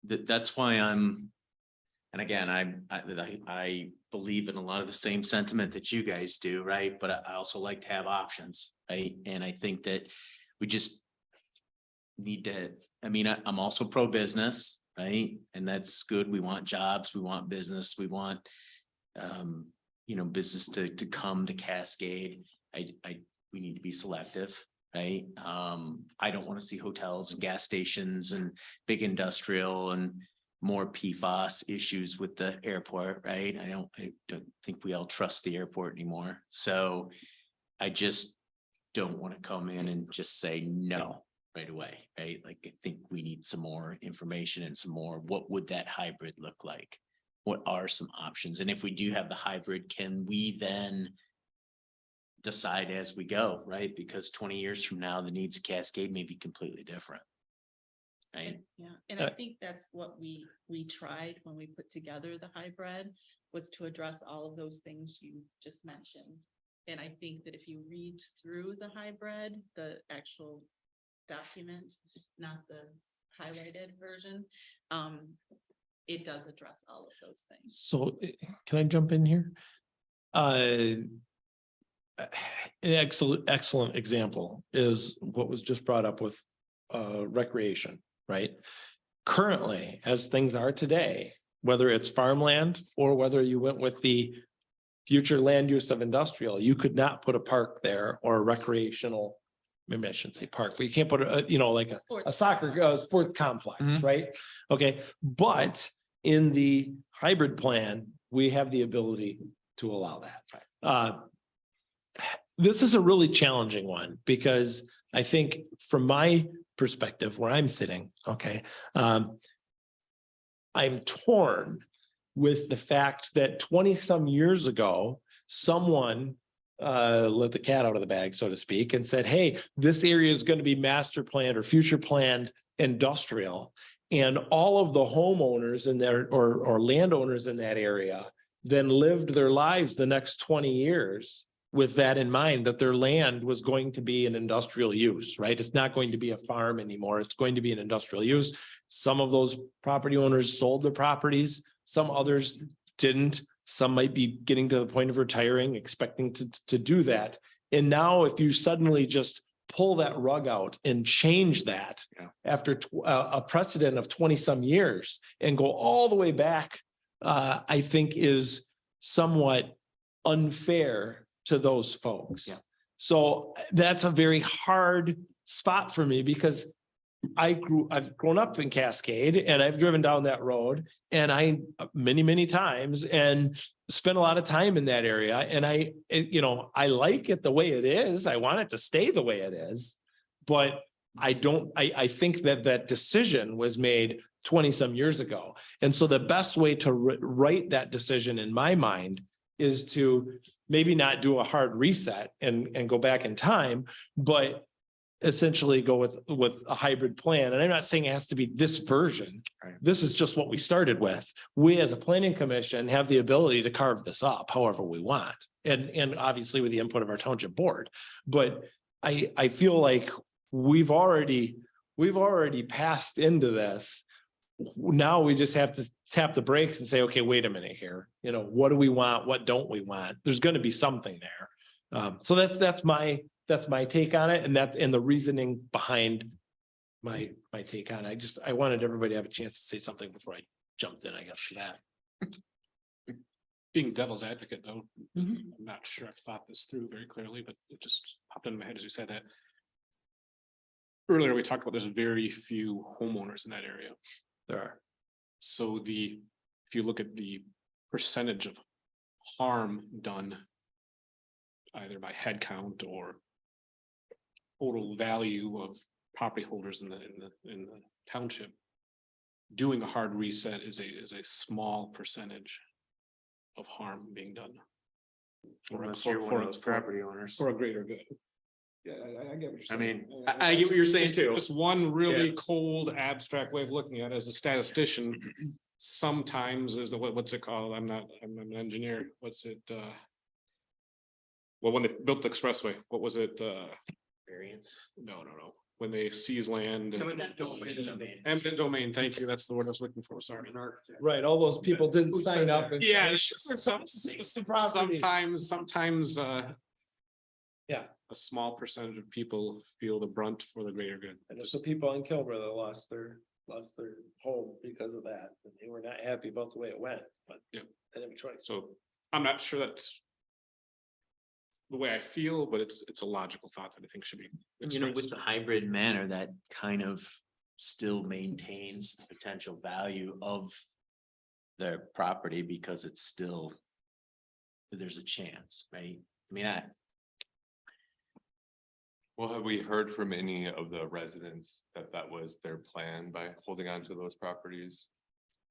that's why and again, I believe in a lot of the same sentiment that you guys do, right? But I also like to have options, right? And I think that we just need to, I mean, I'm also pro-business, right? And that's good. We want jobs, we want business, we want, business to come to Cascade. We need to be selective. right? I don't want to see hotels and gas stations and big industrial and more PFAS issues with the airport, right? I don't think we all trust the airport anymore. So I just don't want to come in and just say no right away, right? Like, I think we need some more information and some more, what would that hybrid look like? What are some options? And if we do have the hybrid, can we then decide as we go, right? Because 20 years from now, the needs of Cascade may be completely different. Right? Yeah, and I think that's what we tried when we put together the hybrid, was to address all of those things you just mentioned. And I think that if you read through the hybrid, the actual document, not the highlighted version, it does address all of those things. So can I jump in here? An excellent example is what was just brought up with recreation, right? Currently, as things are today, whether it's farmland or whether you went with the future land use of industrial, you could not put a park there or a recreational, maybe I shouldn't say park, but you can't put a, like a soccer sports complex, right? Okay, but in the hybrid plan, we have the ability to allow that. This is a really challenging one because I think from my perspective where I'm sitting, okay, I'm torn with the fact that 20 some years ago, someone let the cat out of the bag, so to speak, and said, hey, this area is going to be master planned or future planned industrial. And all of the homeowners in there or landowners in that area then lived their lives the next 20 years with that in mind, that their land was going to be an industrial use, right? It's not going to be a farm anymore. It's going to be an industrial use. Some of those property owners sold their properties. Some others didn't. Some might be getting to the point of retiring, expecting to do that. And now if you suddenly just pull that rug out and change that after a precedent of 20 some years and go all the way back, I think is somewhat unfair to those folks. Yeah. So that's a very hard spot for me because I've grown up in Cascade and I've driven down that road and many times and spent a lot of time in that area. And I like it the way it is. I want it to stay the way it is, but I think that decision was made 20 some years ago. And so the best way to write that decision in my mind is to maybe not do a hard reset and go back in time, but essentially go with a hybrid plan. And I'm not saying it has to be this version. Right. This is just what we started with. We as a planning commission have the ability to carve this up however we want. And obviously with the input of our township board. But I feel like we've already passed into this. Now we just have to tap the brakes and say, okay, wait a minute here. What do we want? What don't we want? There's going to be something there. So that's my take on it. And the reasoning behind my take on it. I wanted everybody to have a chance to say something before I jumped in, I guess, for that. Being devil's advocate, though, I'm not sure I've thought this through very clearly, but it just popped into my head as you said that. Earlier, we talked about there's very few homeowners in that area. There are. So if you look at the percentage of harm done either by head count or total value of property holders in the township, doing a hard reset is a small percentage of harm being done. Unless you're one of those property owners. For a greater good. Yeah, I get what you're saying. I get what you're saying too. Just one really cold abstract way of looking at it as a statistician. Sometimes is what's it called? I'm an engineer. What's it? Well, when they built the expressway, what was it? Variance. No. When they seize land. Eminent domain. Eminent domain. Thank you. That's the word I was looking for. Sorry. Right. All those people didn't sign up. And Yeah. Sometimes. Yeah. A small percentage of people feel the brunt for the greater good. And there's some people in Kilbur that lost their home because of that. And they were not happy about the way it went, but yeah, they didn't have a choice. So I'm not sure that's the way I feel, but it's a logical thought that I think should be You know, with expressed. the hybrid manner, that kind of still maintains the potential value of their property because it's still, there's a chance, right? I mean, Well, have we heard from any of the residents that that was their plan by holding on to those properties?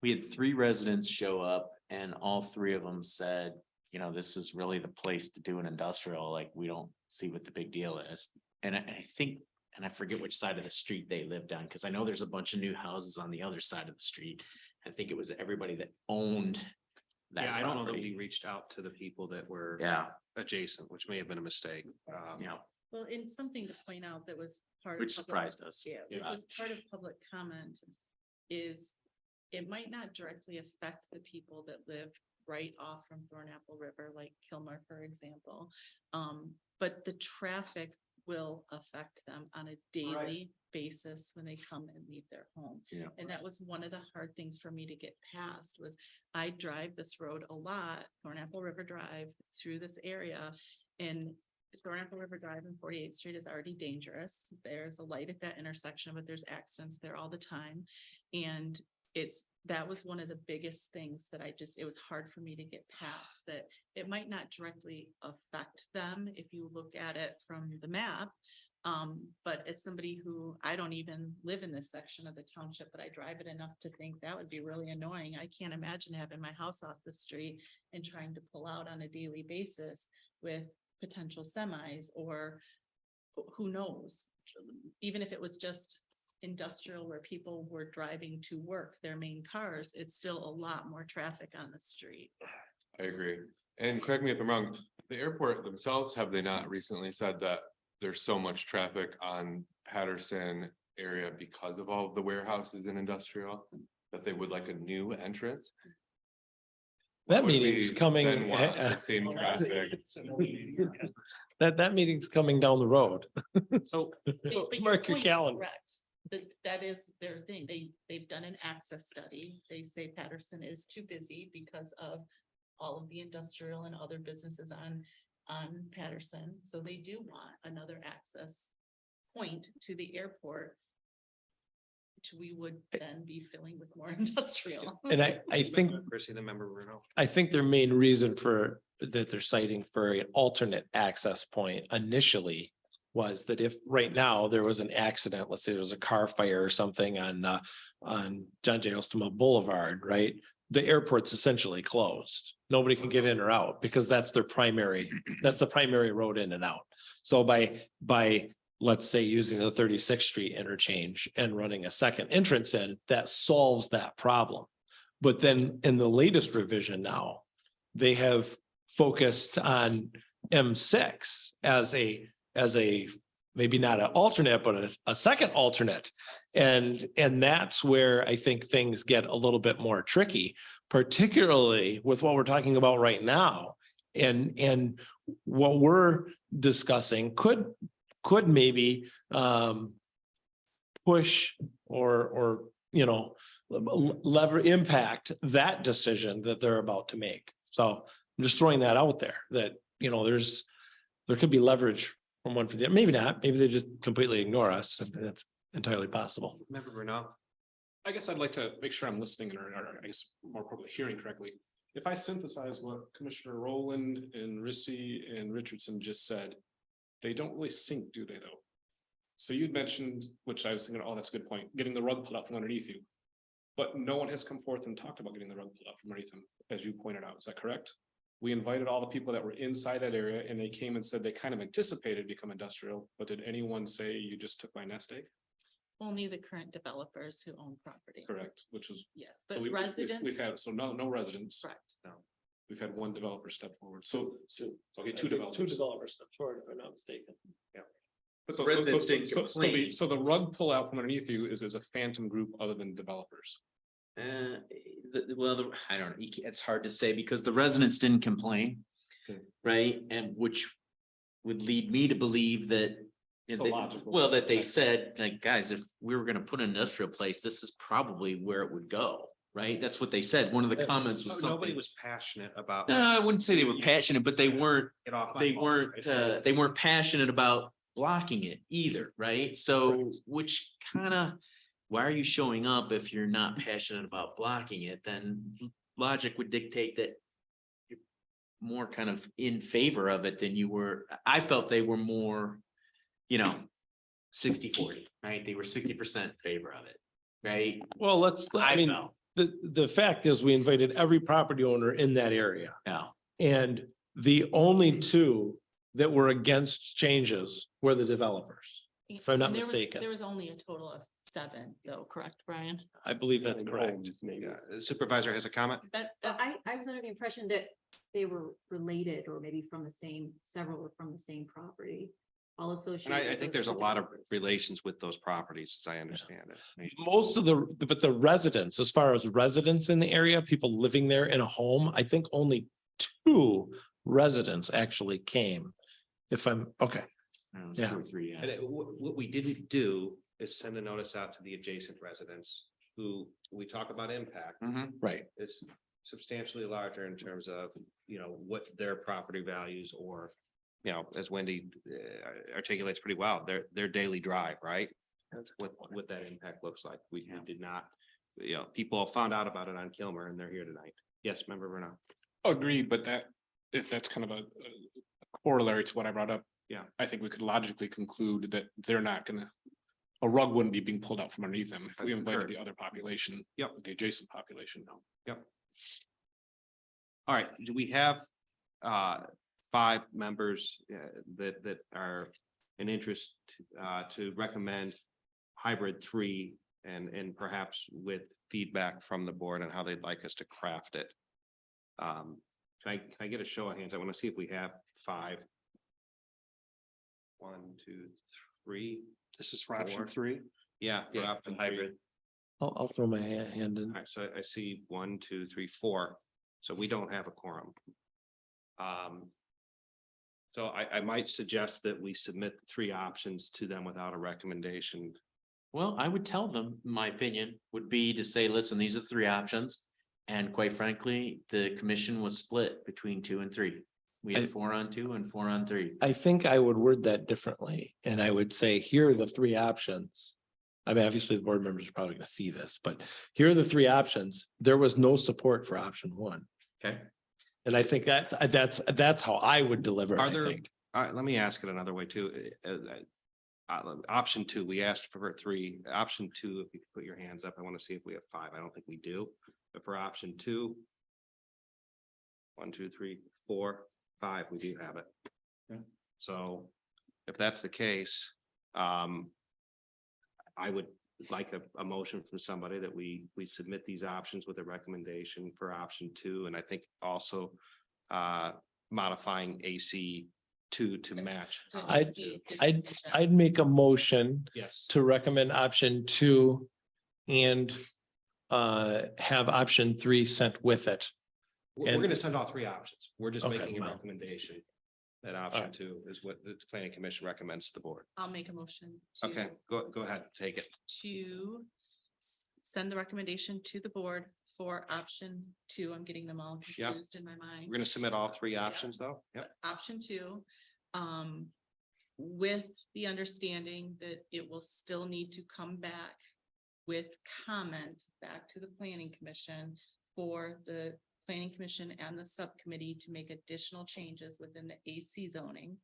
we had 3 residents show up and all 3 of them said, you know, this is really the place to do an industrial, like, we don't see what the big deal is. And I think, and I forget which side of the street they lived on, because I know there's a bunch of new houses on the other side of the street. I think it was everybody that owned that Yeah, I don't know that property. we reached out to the people that were Yeah, adjacent, which may have been a mistake. yeah, Well, and something to point out that was part of. which public- surprised us. Yeah, it was part of public comment is it might not directly affect the people that live right off from Thornapple River, like Kilmer, for example. But the traffic will affect them on a daily basis when they come and leave their home. Yeah. And that was one of the hard things for me to get past was I drive this road a lot, Thornapple River Drive, through this area. And Thornapple River Drive and 48th Street is already dangerous. There's a light at that intersection, but there's accidents there all the time. And that was one of the biggest things that it was hard for me to get past, that it might not directly affect them if you look at it from the map. But as somebody who, I don't even live in this section of the township, but I drive it enough to think that would be really annoying. I can't imagine having my house off the street and trying to pull out on a daily basis with potential semis or who knows, even if it was just industrial where people were driving to work, their main cars, it's still a lot more traffic on the street. I agree. And correct me if I'm wrong, the airport themselves, have they not recently said that there's so much traffic on Patterson area because of all the warehouses and industrial, that they would like a new entrance? That Would meeting's we coming. then want the same traffic? That meeting's coming down the road. So Mark your calendar. Correct. That is their thing. They've done an access study. They say Patterson is too busy because of all of the industrial and other businesses on Patterson. So they do want another access point to the airport, which we would then be filling with more industrial. And I think, Chrissy, the member, Bruno. I think their main reason for that they're citing for an alternate access point initially was that if right now there was an accident, let's say there was a car fire or something on John J. Ostema Boulevard, right? The airport's essentially closed. Nobody can get in or out because that's the primary road in and out. So by let's say using the 36th Street interchange and running a second entrance in, that solves that problem. But then in the latest revision now, they have focused on M6 as a maybe not an alternate, but a second alternate. And that's where I think things get a little bit more tricky, particularly with what we're talking about right now. And what we're discussing could maybe push or impact that decision that they're about to make. So I'm just throwing that out there that, there could be leverage from one for the other. Maybe not. Maybe they just completely ignore us. And that's entirely possible. Member Bruno. I guess I'd like to make sure I'm listening or I guess more probably hearing correctly. If I synthesize what Commissioner Rowland and Rissy and Richardson just said, they don't really sync, do they though? So you'd mentioned, which I was thinking, oh, that's a good point, getting the rug pulled out from underneath you. But no one has come forth and talked about getting the rug pulled out from underneath them, as you pointed out. Is that correct? We invited all the people that were inside that area and they came and said they kind of anticipated become industrial, but did anyone say you just took my nest egg? Only the current developers who own property. Correct, which was. Yes, So but we've residents. had, so no residents. Correct. No. We've had one developer step forward. Okay, two developers. Two developers stepped forward, if I'm not mistaken. Yeah. But residents didn't complain. So the rug pull out from underneath you is a phantom group other than developers. I don't know. It's hard to say because the residents didn't complain. Okay. Right? And which would lead me to believe that. It's illogical. Well, that they said, like, guys, if we were gonna put an industrial place, this is probably where it would go. right? That's what they said. One of the comments was Nobody something. was passionate about. No, I wouldn't say they were passionate, but they weren't Get off my they lawn, weren't, right? they weren't passionate about blocking it either, right? So, which kind of, why are you showing up if you're not passionate about blocking it? Then logic would dictate that you're more kind of in favor of it than you were. I felt they were more, 60-40, right? They were 60% in favor of it, right? Well, I mean, felt, the fact is we invited every property owner in that area. yeah. And the only two that were against changes were the developers, if I'm not And there was- mistaken. There was only a total of 7 though, correct, Brian? I believe that's correct. Yeah, the supervisor has a comment. I was under the impression that they were related or maybe from the same, several were from the same property. All And associated. I with think those there's a two lot of developers. relations with those properties, as I understand it. Most of but the residents, as far as residents in the area, people living there in a home, I think only 2 residents actually came. If I'm, okay, It was Yeah. 2 or 3, yeah. And what we didn't do is send a notice out to the adjacent residents who, we talk about impact, right. is substantially larger in terms of, what their property values or, as Wendy articulates pretty well, their daily drive, right? What that impact looks like. We did not, people found out about it on Kilmer and they're here tonight. Yes, member Bruno. Agreed, but if that's kind of a corollary to what I brought up. Yeah. I think we could logically conclude that they're not gonna, a rug wouldn't be being pulled out from underneath them if we invited the other population. Yep. The adjacent population, no. Yep. All right, do we have 5 members that are in interest to recommend hybrid 3 and perhaps with feedback from the board on how they'd like us to craft it? Can I get a show of hands? I want to see if we have 5. 1, 2, 3. This is for option 4. 3. Yeah, for option hybrid. I'll throw my hand in. All right, so I see 1, 2, 3, 4. So we don't have a quorum. So I might suggest that we submit 3 options to them without a recommendation. Well, I would tell them, my opinion would be to say, listen, these are 3 options. And quite frankly, the commission was split between 2 and 3. We had 4 on 2 and 4 on 3. I think I would word that differently, and I would say, here are the 3 options. I mean, obviously, the board members are probably gonna see this, but here are the 3 options. There was no support for option 1. Okay. And I think that's how I would deliver it, Are I there, think. let me ask it another way too. Option 2, we asked for 3. Option 2, if you could put your hands up, I want to see if we have 5. I don't think we do. But for option 2, 1, 2, 3, 4, 5, we do have it. Okay. So if that's the case, I would like a motion from somebody that we submit these options with a recommendation for option 2, and I think also modifying AC 2 to match. I'd make a motion Yes. to recommend option 2 and have option 3 sent with it. We're And- gonna send all 3 options. We're just Okay, making a well. recommendation. That option Alright. 2 is what the planning commission recommends to the board. I'll make a motion. Okay, go ahead, take it. To send the recommendation to the board for option 2. I'm getting them all Yep. confused in my mind. We're gonna submit all 3 options though. Yep. Option 2, with the understanding that it will still need to come back with comment back to the planning commission for the planning commission and the subcommittee to make additional changes within the AC zoning.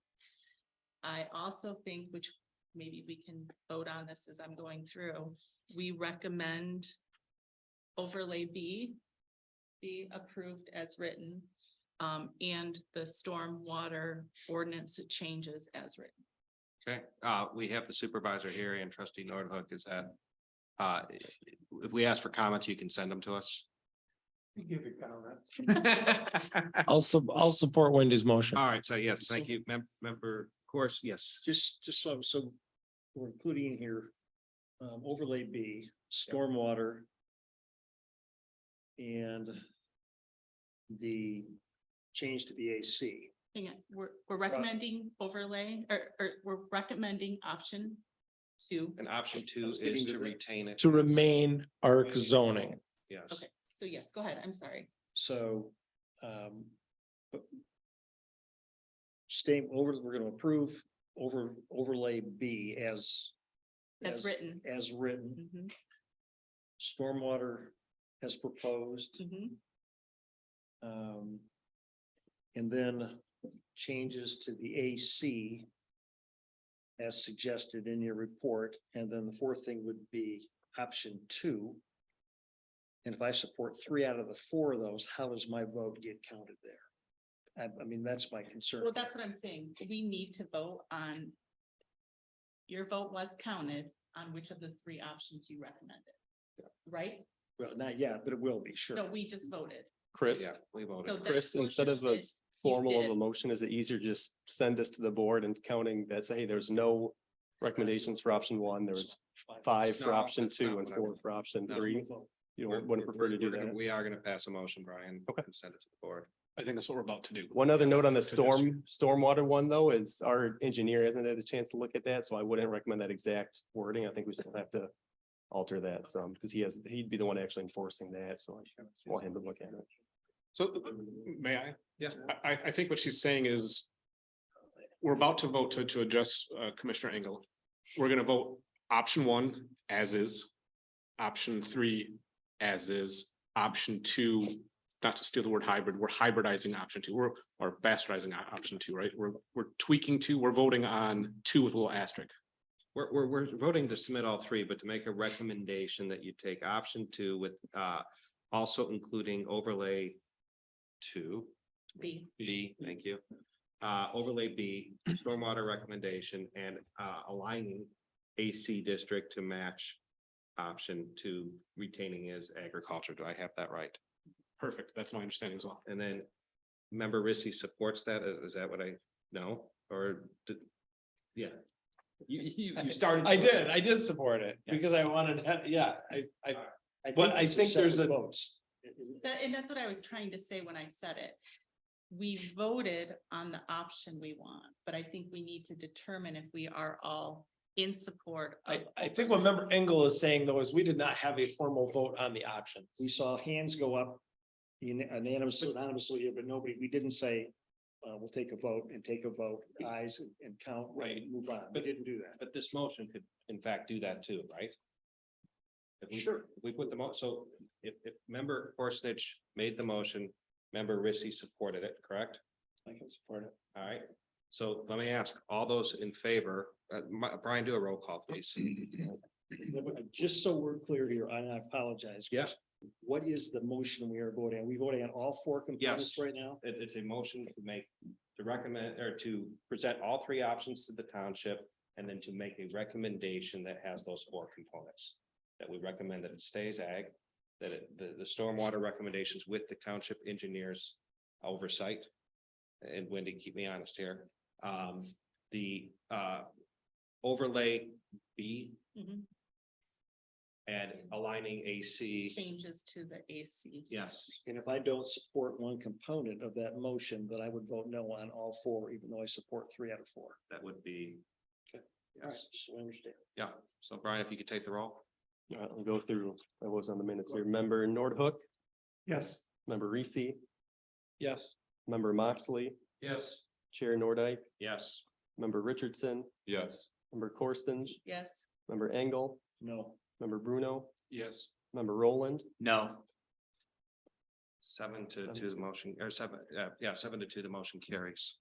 I also think, which maybe we can vote on this as I'm going through, we recommend overlay B be approved as written, and the stormwater ordinance changes as written. Okay, we have the supervisor here and trustee Nordhook. Is that if we ask for comments, you can send them to us. Give your comments. I'll support Wendy's motion. All right, so yes, thank you, member, of course, yes. Just so we're including in here, overlay B, stormwater. And the change to the AC. Hang on, we're recommending overlay or we're recommending option 2. And option 2 is to retain it. To remain ARC zoning. Yes. Okay. So yes, go ahead. I'm sorry. So, we're gonna approve overlay B as. As written. As written, Mhm, stormwater as proposed. mhm. And then changes to the AC as suggested in your report. And then the fourth thing would be option 2. And if I support 3 out of the 4 of those, how does my vote get counted there? I mean, that's my concern. Well, that's what I'm saying. We need to vote on. Your vote was counted on which of the 3 options you recommended. Right? Well, not yet, but it will be, sure. No, we just voted. Chris, Yeah, we voted. So that Chris, instead of portion a it, formal of a did. motion, is it easier just send this to the board and counting that, say, hey, there's no recommendations for option 1, there was 5 for No, option that's 2 not and what I 4 would- for option No. 3. You wouldn't prefer to do that. We are gonna pass a motion, Brian. Okay. And send it to the board. I think that's what we're about to do. One other note on the To this. stormwater one, though, is our engineer hasn't had a chance to look at that, so I wouldn't recommend that exact wording. I think we still have to alter that some, because he'd be the one actually enforcing that, so I want him to look at it. So may I? Yes. I think what she's saying is we're about to vote to address Commissioner Engel. We're gonna vote option 1 as is, option 3 as is, option 2, not to steal the word hybrid, we're hybridizing option 2, or bastardizing option 2, right? We're tweaking 2, we're voting on 2 with a little asterisk. We're voting to submit all 3, but to make a recommendation that you take option 2 with also including overlay 2. B, thank you. Overlay B, stormwater recommendation and aligning AC district to match option 2, retaining as agriculture. Do I have that right? Perfect, that's my understanding as well. And then member Rissy supports that. Is that what I know? Or yeah. You started. I did support it because I wanted, but I think there's a. Votes. And that's what I was trying to say when I said it. We voted on the option we want, but I think we need to determine if we are all in support of. I think what member Engel is saying though is we did not have a formal vote on the options. We saw hands go up anonymously, but nobody, we didn't say, we'll take a vote, ayes and count, Right. and move on. We didn't do that. But this motion could in fact do that too, right? Sure. If we put so if member Horsnich made the motion, member Rissy supported it, correct? I can support it. All right, so let me ask, all those in favor, Brian, do a roll call, please. Just so we're clear here, and I apologize. Yes. What is the motion we are voting on? Are we voting on all 4 components Yes. right now? It's a motion to recommend or to present all 3 options to the township and then to make a recommendation that has those 4 components. That we recommend that it stays ag, that the stormwater recommendations with the township engineers oversight. And Wendy, keep me honest here. The overlay B Mhm. and aligning AC. Changes to the AC. Yes, And if I don't support one component of that motion, then I would vote no on all 4, even though I support 3 out of 4. that would be. Okay. All right, Yes, just so I understand. yeah. So Brian, if you could take the roll. I'll go through, I was on the minutes here. Member Nordhook, Yes. member Reese, Yes. member Moxley, Yes. Chair Nordike, Yes. member Richardson, Yes. member Corstens, Yes. member Engel, No. member Bruno, Yes. member Roland, No. 7-2, the motion, or 7-2, the motion carries.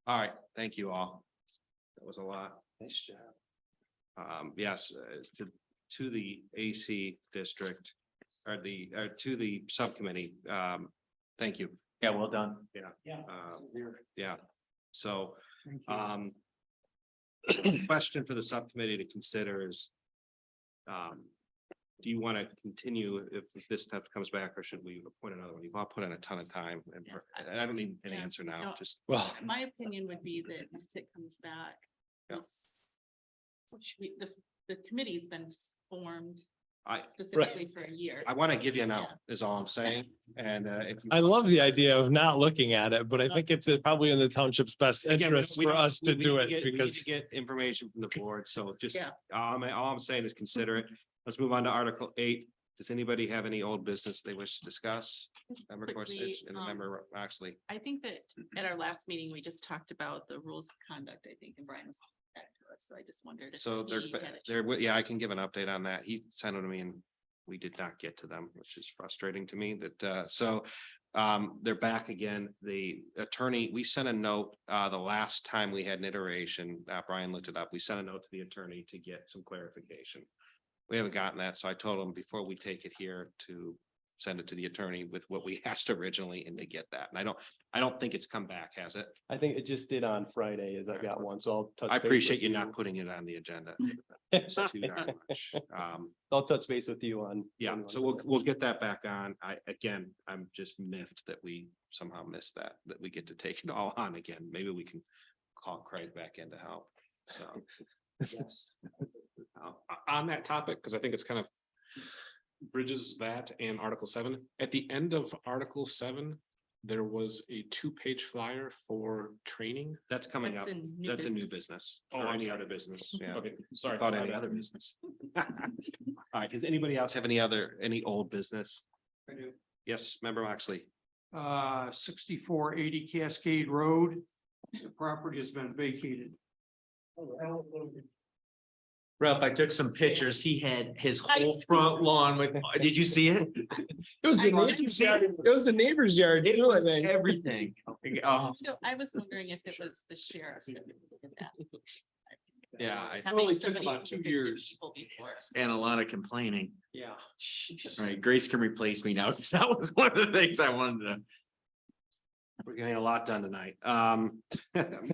All right, thank you all. That was a lot. Nice job. Yes, to the AC district or to the subcommittee. Thank you. Yeah, well done. Yeah, so, question for the subcommittee to consider is, do you want to continue if this stuff comes back, or should we appoint another one? You've all put in a ton of time and I don't need an Yeah. answer now, No. just. Well, My opinion would be that once it comes back. Yeah. The committee's been formed I specifically for a year. want to give you an out, is all I'm saying, and if you. I love the idea of not looking at it, but I think it's probably in the township's best Again, interest we for don't- us to we need do it get- we need because. to Get information from the board, so just, Yeah. all I'm saying is consider it. Let's move on to Article 8. Does anybody have any old business they wish to discuss? Just Member quickly, Gorsuch and Member Moxley. I think that at our last meeting, we just talked about the rules of conduct, I think, and Brian was back to us, so I just wondered. if So he had a they're, yeah, I can give an update on that. He sent them to me and we did not get to them, which is frustrating to me that, they're back again. The attorney, we sent a note, the last time we had an iteration, Brian looked it up. We sent a note to the attorney to get some clarification. We haven't gotten that, so I told him before we take it here to send it to the attorney with what we asked originally and to get that. And I don't think it's come back, has it? I think it just did on Friday as I got one, so I'll touch. I base appreciate with you not putting it on the agenda. It's too darn much. I'll touch base with you on. Yeah, so we'll get that back on. I'm just miffed that we somehow missed that we get to take it all on again. Maybe we can call Craig back in to help. So. Yes. On that topic, because I think it's kind of bridges that and Article 7. At the end of Article 7, there was a 2-page flyer for training. That's coming That's up. a new That's a new business. business. Oh, Or I'm any sorry. other business. Yeah. Okay, sorry. Called any other business. All right, does anybody else have any old business? I do. Yes, Member Moxley. 6480 Cascade Road. The property has been vacated. Ralph, I took some pictures. He had his whole front lawn with, did you see it? It was I the wanted neighbor's to yard. It was the neighbor's yard. It too, I was think. everything. Oh, I was wondering if it was the sheriff. that did that. Yeah, Having only took somebody about who 2 did years. people before. and a lot of complaining. Yeah. All right, Grace can replace me now, because that was one of the things I wanted to. We're getting a lot done tonight.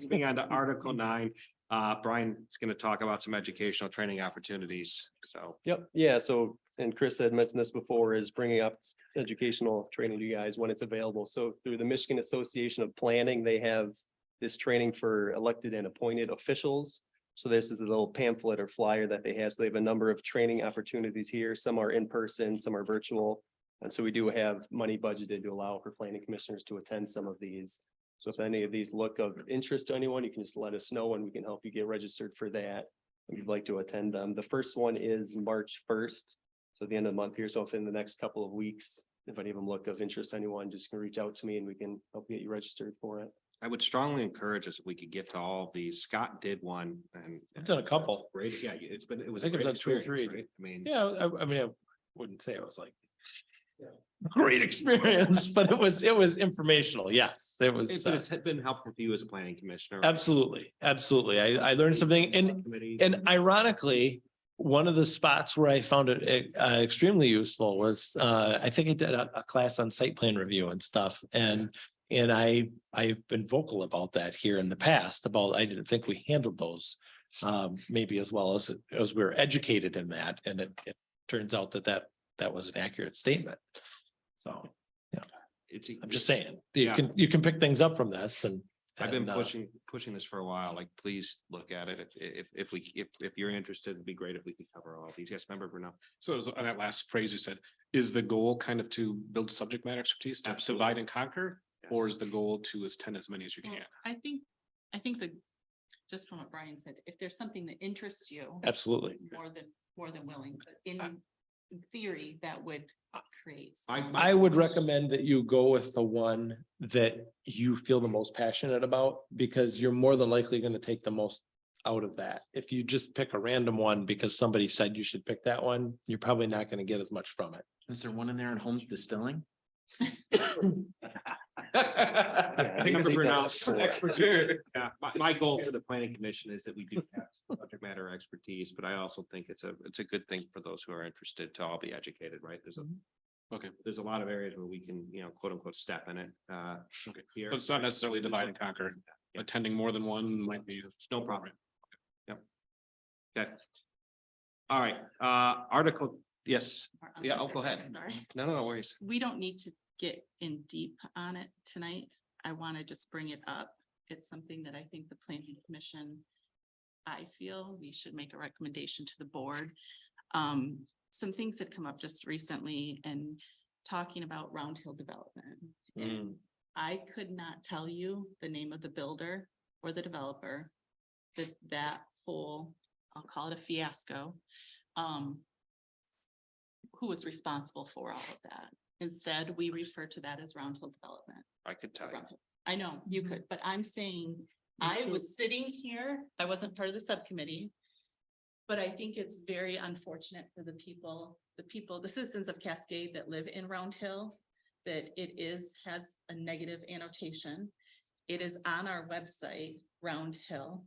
Moving on to Article 9. Brian is going to talk about some educational training opportunities. So. Yep, yeah, so, and Chris had mentioned this before, is bringing up educational training to you guys when it's available. So through the Michigan Association of Planning, they have this training for elected and appointed officials. So this is a little pamphlet or flyer that they have. So they have a number of training opportunities here. Some are in person, some are virtual. And so we do have money budgeted to allow for planning commissioners to attend some of these. So if any of these look of interest to anyone, you can just let us know and we can help you get registered for that. If you'd like to attend them. The first one is March 1st. So at the end of the month here. So if in the next couple of weeks, if any of them look of interest to anyone, just can reach out to me and we can help get you registered for it. I would strongly encourage us if we could get to all of these. Scott did one and. I've done a couple. Great, yeah, it was. I think a I've great done 2 or 3. experience, right? I mean. Yeah, I mean, I wouldn't say it was like great experience, but it was informational. Yes, it was. It's been helpful for you as a planning commissioner. Absolutely, absolutely. I learned something and ironically, one of the spots where I found it extremely useful was I think I did a class on site plan review and stuff. And I've been vocal about that here in the past about, I didn't think we handled those maybe as well as we were educated in that. And it turns out that was an accurate statement. So, yeah, I'm just saying, you can pick things up from this and. I've been pushing this for a while, like, please look at it. If you're interested, it'd be great if we could cover all of these. Yes, member Bruno. So on that last phrase you said, is the goal kind of to build subject matter expertise to Absolutely. divide and conquer? Or is the goal to attend as many as you Well, can? I think just from what Brian said, if there's something that interests you. Absolutely. More than willing, but in theory, that would create. I would recommend that you go with the one that you feel the most passionate about, because you're more than likely going to take the most out of that. If you just pick a random one because somebody said you should pick that one, you're probably not going to get as much from it. Is there one in there in Holmes Distilling? I think that's pronounced expertise. Yeah, my goal for the planning commission is that we do have subject matter expertise, but I also think it's a good thing for those who are interested to all be educated, right? There's a lot of areas where we can, quote unquote, step in it. Okay, so it's not necessarily divide and conquer. Attending more than one might be. No problem. Yep. Okay. All right, article, yes. Yeah, go ahead. Sorry. No worries. We don't need to get in deep on it tonight. I want to just bring it up. It's something that I think the planning commission, I feel we should make a recommendation to the board. Some things had come up just recently and talking about Round Hill development. And I could not tell you the name of the builder or the developer that whole, I'll call it a fiasco. who was responsible for all of that. Instead, we refer to that as Round Hill Development. I could tell you. Round Hill. I know you could, but I'm saying, I was sitting here, I wasn't part of the subcommittee. But I think it's very unfortunate for the people, the citizens of Cascade that live in Round Hill, that has a negative annotation. It is on our website, Round Hill.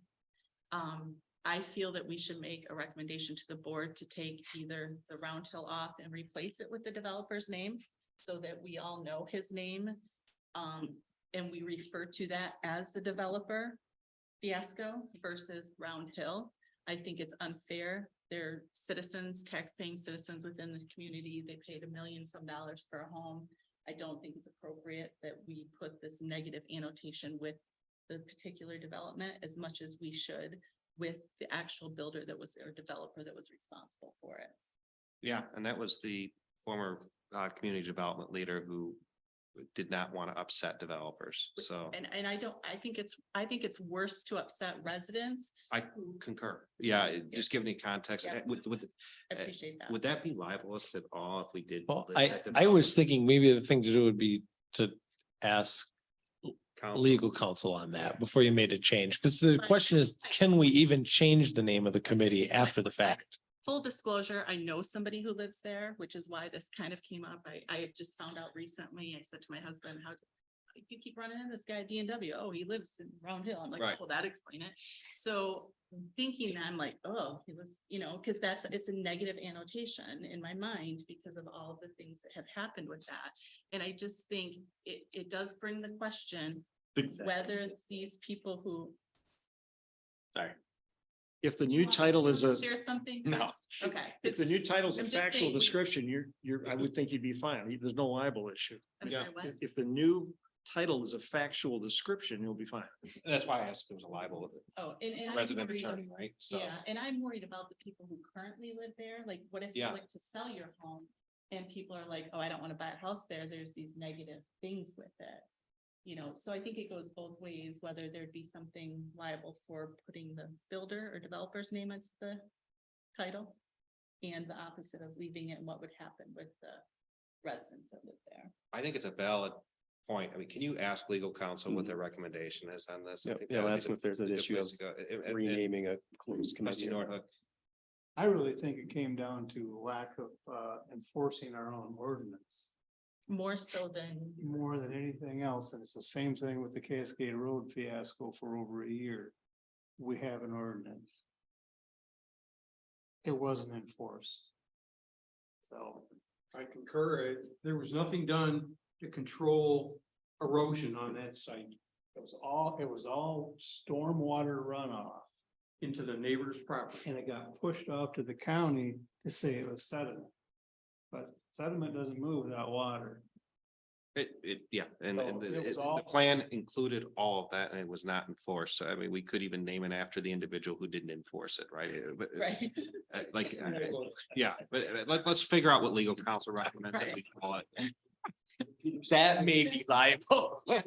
I feel that we should make a recommendation to the board to take either the Round Hill off and replace it with the developer's name so that we all know his name. And we refer to that as the developer fiasco versus Round Hill. I think it's unfair. They're citizens, tax-paying citizens within the community. They paid $1 million some for a home. I don't think it's appropriate that we put this negative annotation with the particular development as much as we should with the actual builder that was, or developer that was responsible for it. Yeah, and that was the former community development leader who did not want to upset developers. So And I think it's worse to upset residents. I concur. Yeah, just give any context. Yeah. I I appreciate that. Would that be libelous at all if we did? Well, list that I was developers? thinking maybe the thing to do would be to ask Council. legal counsel on that before you made a change. Because the question is, can we even change the name of the committee after the fact? Full disclosure, I know somebody who lives there, which is why this kind of came up. I just found out recently. I said to my husband, how you keep running into this guy at DNW? Oh, he lives in Round Hill. I'm like, Right. well, that explain it. So thinking that, I'm like, oh, he was, because it's a negative annotation in my mind because of all the things that have happened with that. And I just think it does bring the question whether it's these people who. Sorry. If the new title is a, Share something? No. first? Okay. if the new title is a I'm just factual saying we- description, I would think you'd be fine. There's no libel issue. I'm sorry, what? If the new title is a factual description, you'll be fine. That's why I asked if it was a libel with it. Oh, and I'm Resident worried- attorney, right? So Yeah, and I'm worried about the people who currently live there. Like, what if you Yeah. like to sell your home and people are like, oh, I don't want to buy a house there. There's these negative things with it. So I think it goes both ways, whether there'd be something liable for putting the builder or developer's name as the title. And the opposite of leaving it and what would happen with the residents that live there. I think it's a valid point. I mean, can you ask legal counsel what their recommendation is on this? I Yep. think Yeah, that would be ask them if there's an the issue place of to go. renaming a closed Trustee committee. Nordhook. I really think it came down to lack of enforcing our own ordinance More so than, more than anything else. And it's the same thing with the Cascade Road fiasco for over a year. We have an ordinance. It wasn't enforced. So I concur. There was nothing done to control erosion on that site it was all stormwater runoff. into the neighbor's property. And it got pushed off to the county to say it was sediment. But sediment doesn't move without water. Yeah, and So it was the all- plan included all of that and it was not enforced. So I mean, we could even name it after the individual who didn't enforce it, right? But right? yeah, but let's figure out what legal counsel recommends that we call it. That may be liable. We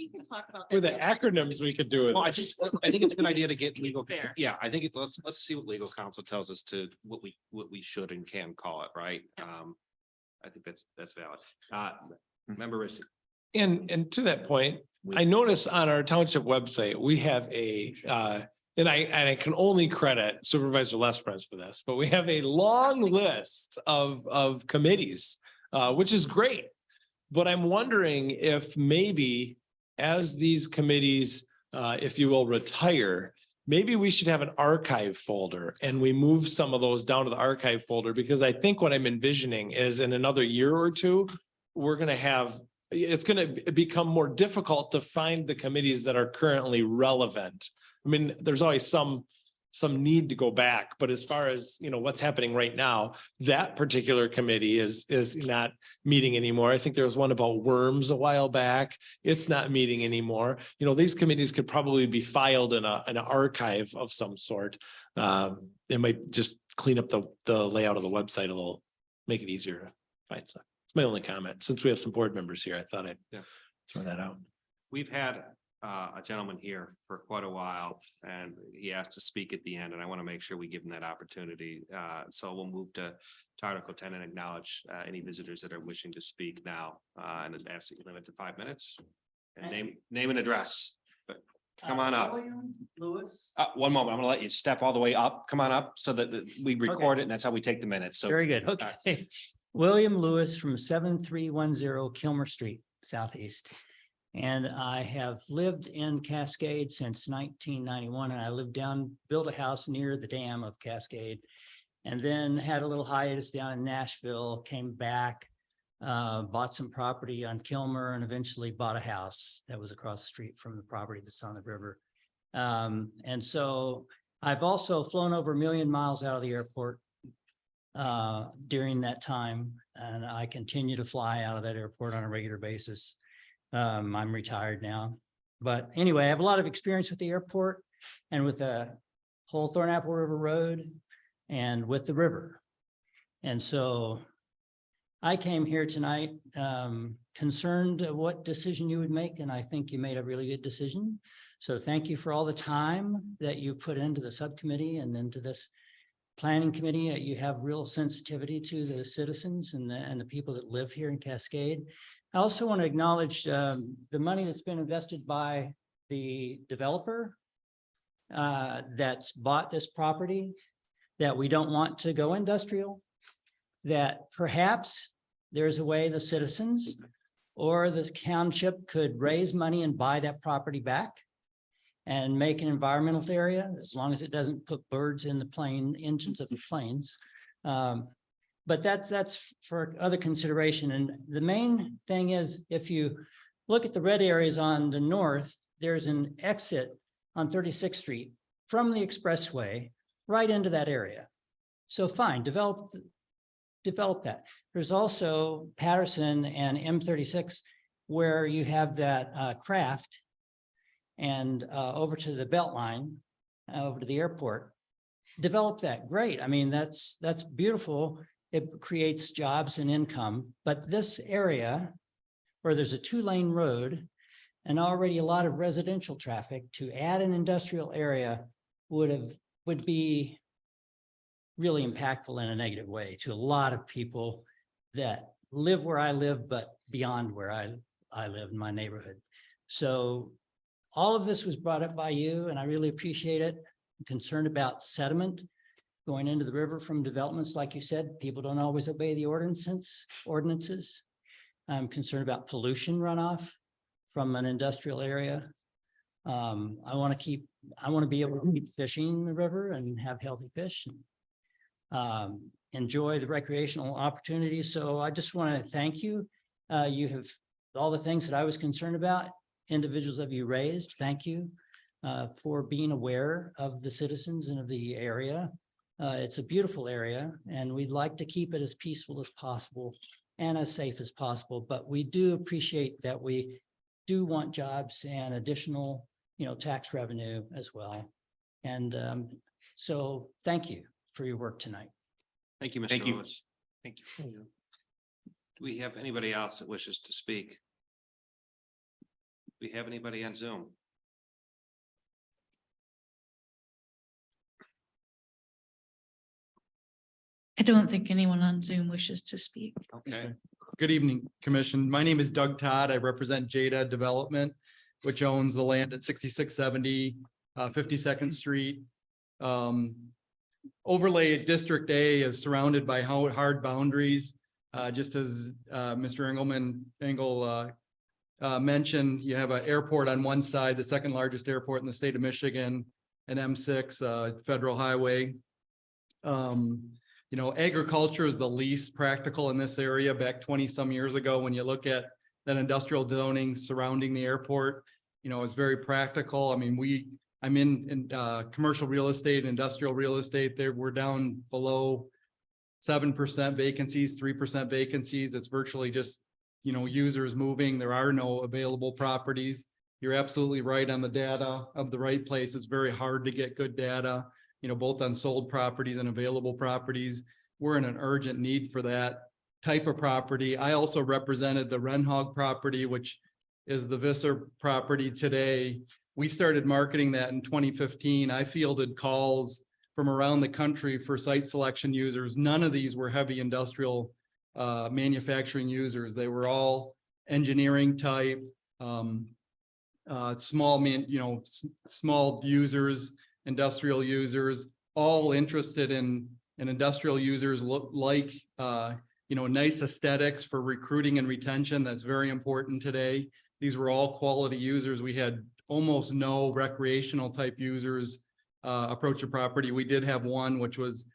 can talk about. With the that. acronyms we could do it. Well, I think it's a good idea to get legal. Fair. Yeah, I think let's see what legal counsel tells us to what we should and can call it, right? I think that's valid. Member Rissy. And to that point, I noticed on our township website, we have and I can only credit Supervisor Lesperance for this, but we have a long list of committees, which is great. But I'm wondering if maybe as these committees, if you will, retire, maybe we should have an archive folder and we move some of those down to the archive folder, because I think what I'm envisioning is in another year or two, it's gonna become more difficult to find the committees that are currently relevant. I mean, there's always some need to go back, but as far as, what's happening right now, that particular committee is not meeting anymore. I think there was one about worms a while back. It's not meeting anymore. These committees could probably be filed in an archive of some sort. It might just clean up the layout of the website a little, make it easier to find stuff. It's my only comment. Since we have some board members here, I thought I'd throw that out. We've had a gentleman here for quite a while, and he asked to speak at the end, and I want to make sure we give him that opportunity. So we'll move to Article 10 and acknowledge any visitors that are wishing to speak now, and ask that you limit to 5 minutes. And name and address. But come on up. Lewis. One moment, I'm gonna let you step all the way up. Come on up so that we record it, and that's how we take the minutes. So Very good. Okay. William Lewis from 7310 Kilmer Street, Southeast. And I have lived in Cascade since 1991, and I built a house near the dam of Cascade. And then had a little hiatus down in Nashville, came back, bought some property on Kilmer, and eventually bought a house that was across the street from the property that's on the river. And so I've also flown over 1 million miles out of the airport during that time, and I continue to fly out of that airport on a regular basis. I'm retired now, but anyway, I have a lot of experience with the airport and with the whole Thornapple River Road and with the river. And so I came here tonight concerned what decision you would make, and I think you made a really good decision. So thank you for all the time that you put into the subcommittee and into this planning committee. You have real sensitivity to the citizens and the people that live here in Cascade. I also want to acknowledge the money that's been invested by the developer that's bought this property, that we don't want to go industrial, that perhaps there's a way the citizens or the township could raise money and buy that property back and make an environmental area, as long as it doesn't put birds in the engines of the planes. But that's for other consideration. And the main thing is, if you look at the red areas on the north, there's an exit on 36th Street from the expressway right into that area. So fine, develop that. There's also Patterson and M36 where you have that craft and over to the Beltline, over to the airport. Develop that, great. I mean, that's beautiful. It creates jobs and income, but this area where there's a 2-lane road and already a lot of residential traffic, to add an industrial area would be really impactful in a negative way to a lot of people that live where I live, but beyond where I live in my neighborhood. So all of this was brought up by you, and I really appreciate it. I'm concerned about sediment going into the river from developments. Like you said, people don't always obey the ordinances. I'm concerned about pollution runoff from an industrial area. I want to be able to keep fishing in the river and have healthy fish and enjoy the recreational opportunities. So I just want to thank you. You have all the things that I was concerned about, individuals have you raised. Thank you for being aware of the citizens and of the area. It's a beautiful area, and we'd like to keep it as peaceful as possible and as safe as possible. But we do appreciate that we do want jobs and additional, tax revenue as well. And so thank you for your work tonight. thank you, Mr. Lewis. Thank you. Do we have anybody else that wishes to speak? Do we have anybody on Zoom? I don't think anyone on Zoom wishes to speak. Okay. Good evening, Commission. My name is Doug Todd. I represent Jada Development, which owns the land at 6670 52nd Street. Overlay District A is surrounded by hard boundaries. Just as Mr. Engel mentioned, you have an airport on one side, the second largest airport in the state of Michigan, and M6 federal highway. Agriculture is the least practical in this area. Back 20 some years ago, when you look at that industrial zoning surrounding the airport, it's very practical. I mean, I'm in commercial real estate, industrial real estate. We're down below 7% vacancies, 3% vacancies. It's virtually just, users moving. There are no available properties. You're absolutely right on the data of the right place. It's very hard to get good data, both on sold properties and available properties. We're in an urgent need for that type of property. I also represented the Renhog property, which is the Visser property today. We started marketing that in 2015. I fielded calls from around the country for site selection users. None of these were heavy industrial manufacturing users. They were all engineering type, small users, industrial users, all interested in industrial users look like, nice aesthetics for recruiting and retention. That's very important today. These were all quality users. We had almost no recreational type users approach the property. We did have one, which was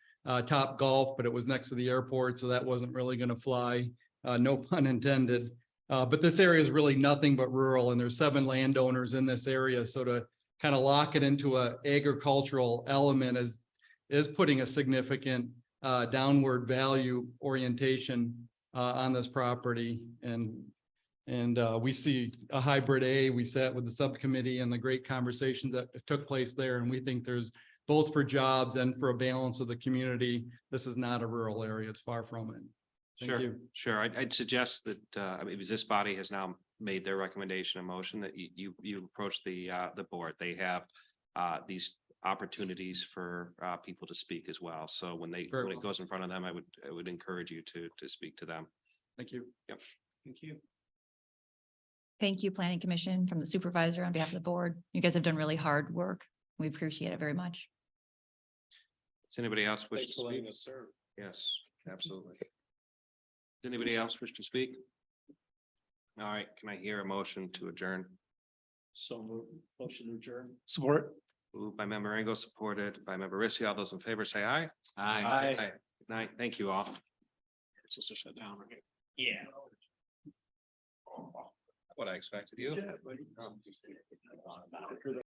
Top Golf, but it was next to the airport, so that wasn't really going to fly. No pun intended. But this area is really nothing but rural, and there's 7 landowners in this area. So to kind of lock it into a agricultural element is putting a significant downward value orientation on this property. And we see a hybrid A. We sat with the subcommittee and the great conversations that took place there. And we think there's both for jobs and for a balance of the community. This is not a rural area. It's far from it. Thank you. Sure. I'd suggest that, because this body has now made their recommendation and motion that you approach the board. They have these opportunities for people to speak as well. So when it goes in front of them, I would encourage you to speak to them. Thank you. Yep. Thank you. Thank you, Planning Commission, from the supervisor on behalf of the board. You guys have done really hard work. We appreciate it very much. Does anybody else wish Thanks to for letting speak? us serve. Yes, absolutely. Does anybody else wish to speak? All right, can I hear a motion to adjourn? So motion to adjourn. Support. Moved by member Engel, supported by member Rissy. All those in favor say aye. Aye. Good night. Thank you all. It's just a shutdown, right? Yeah. What I expected you.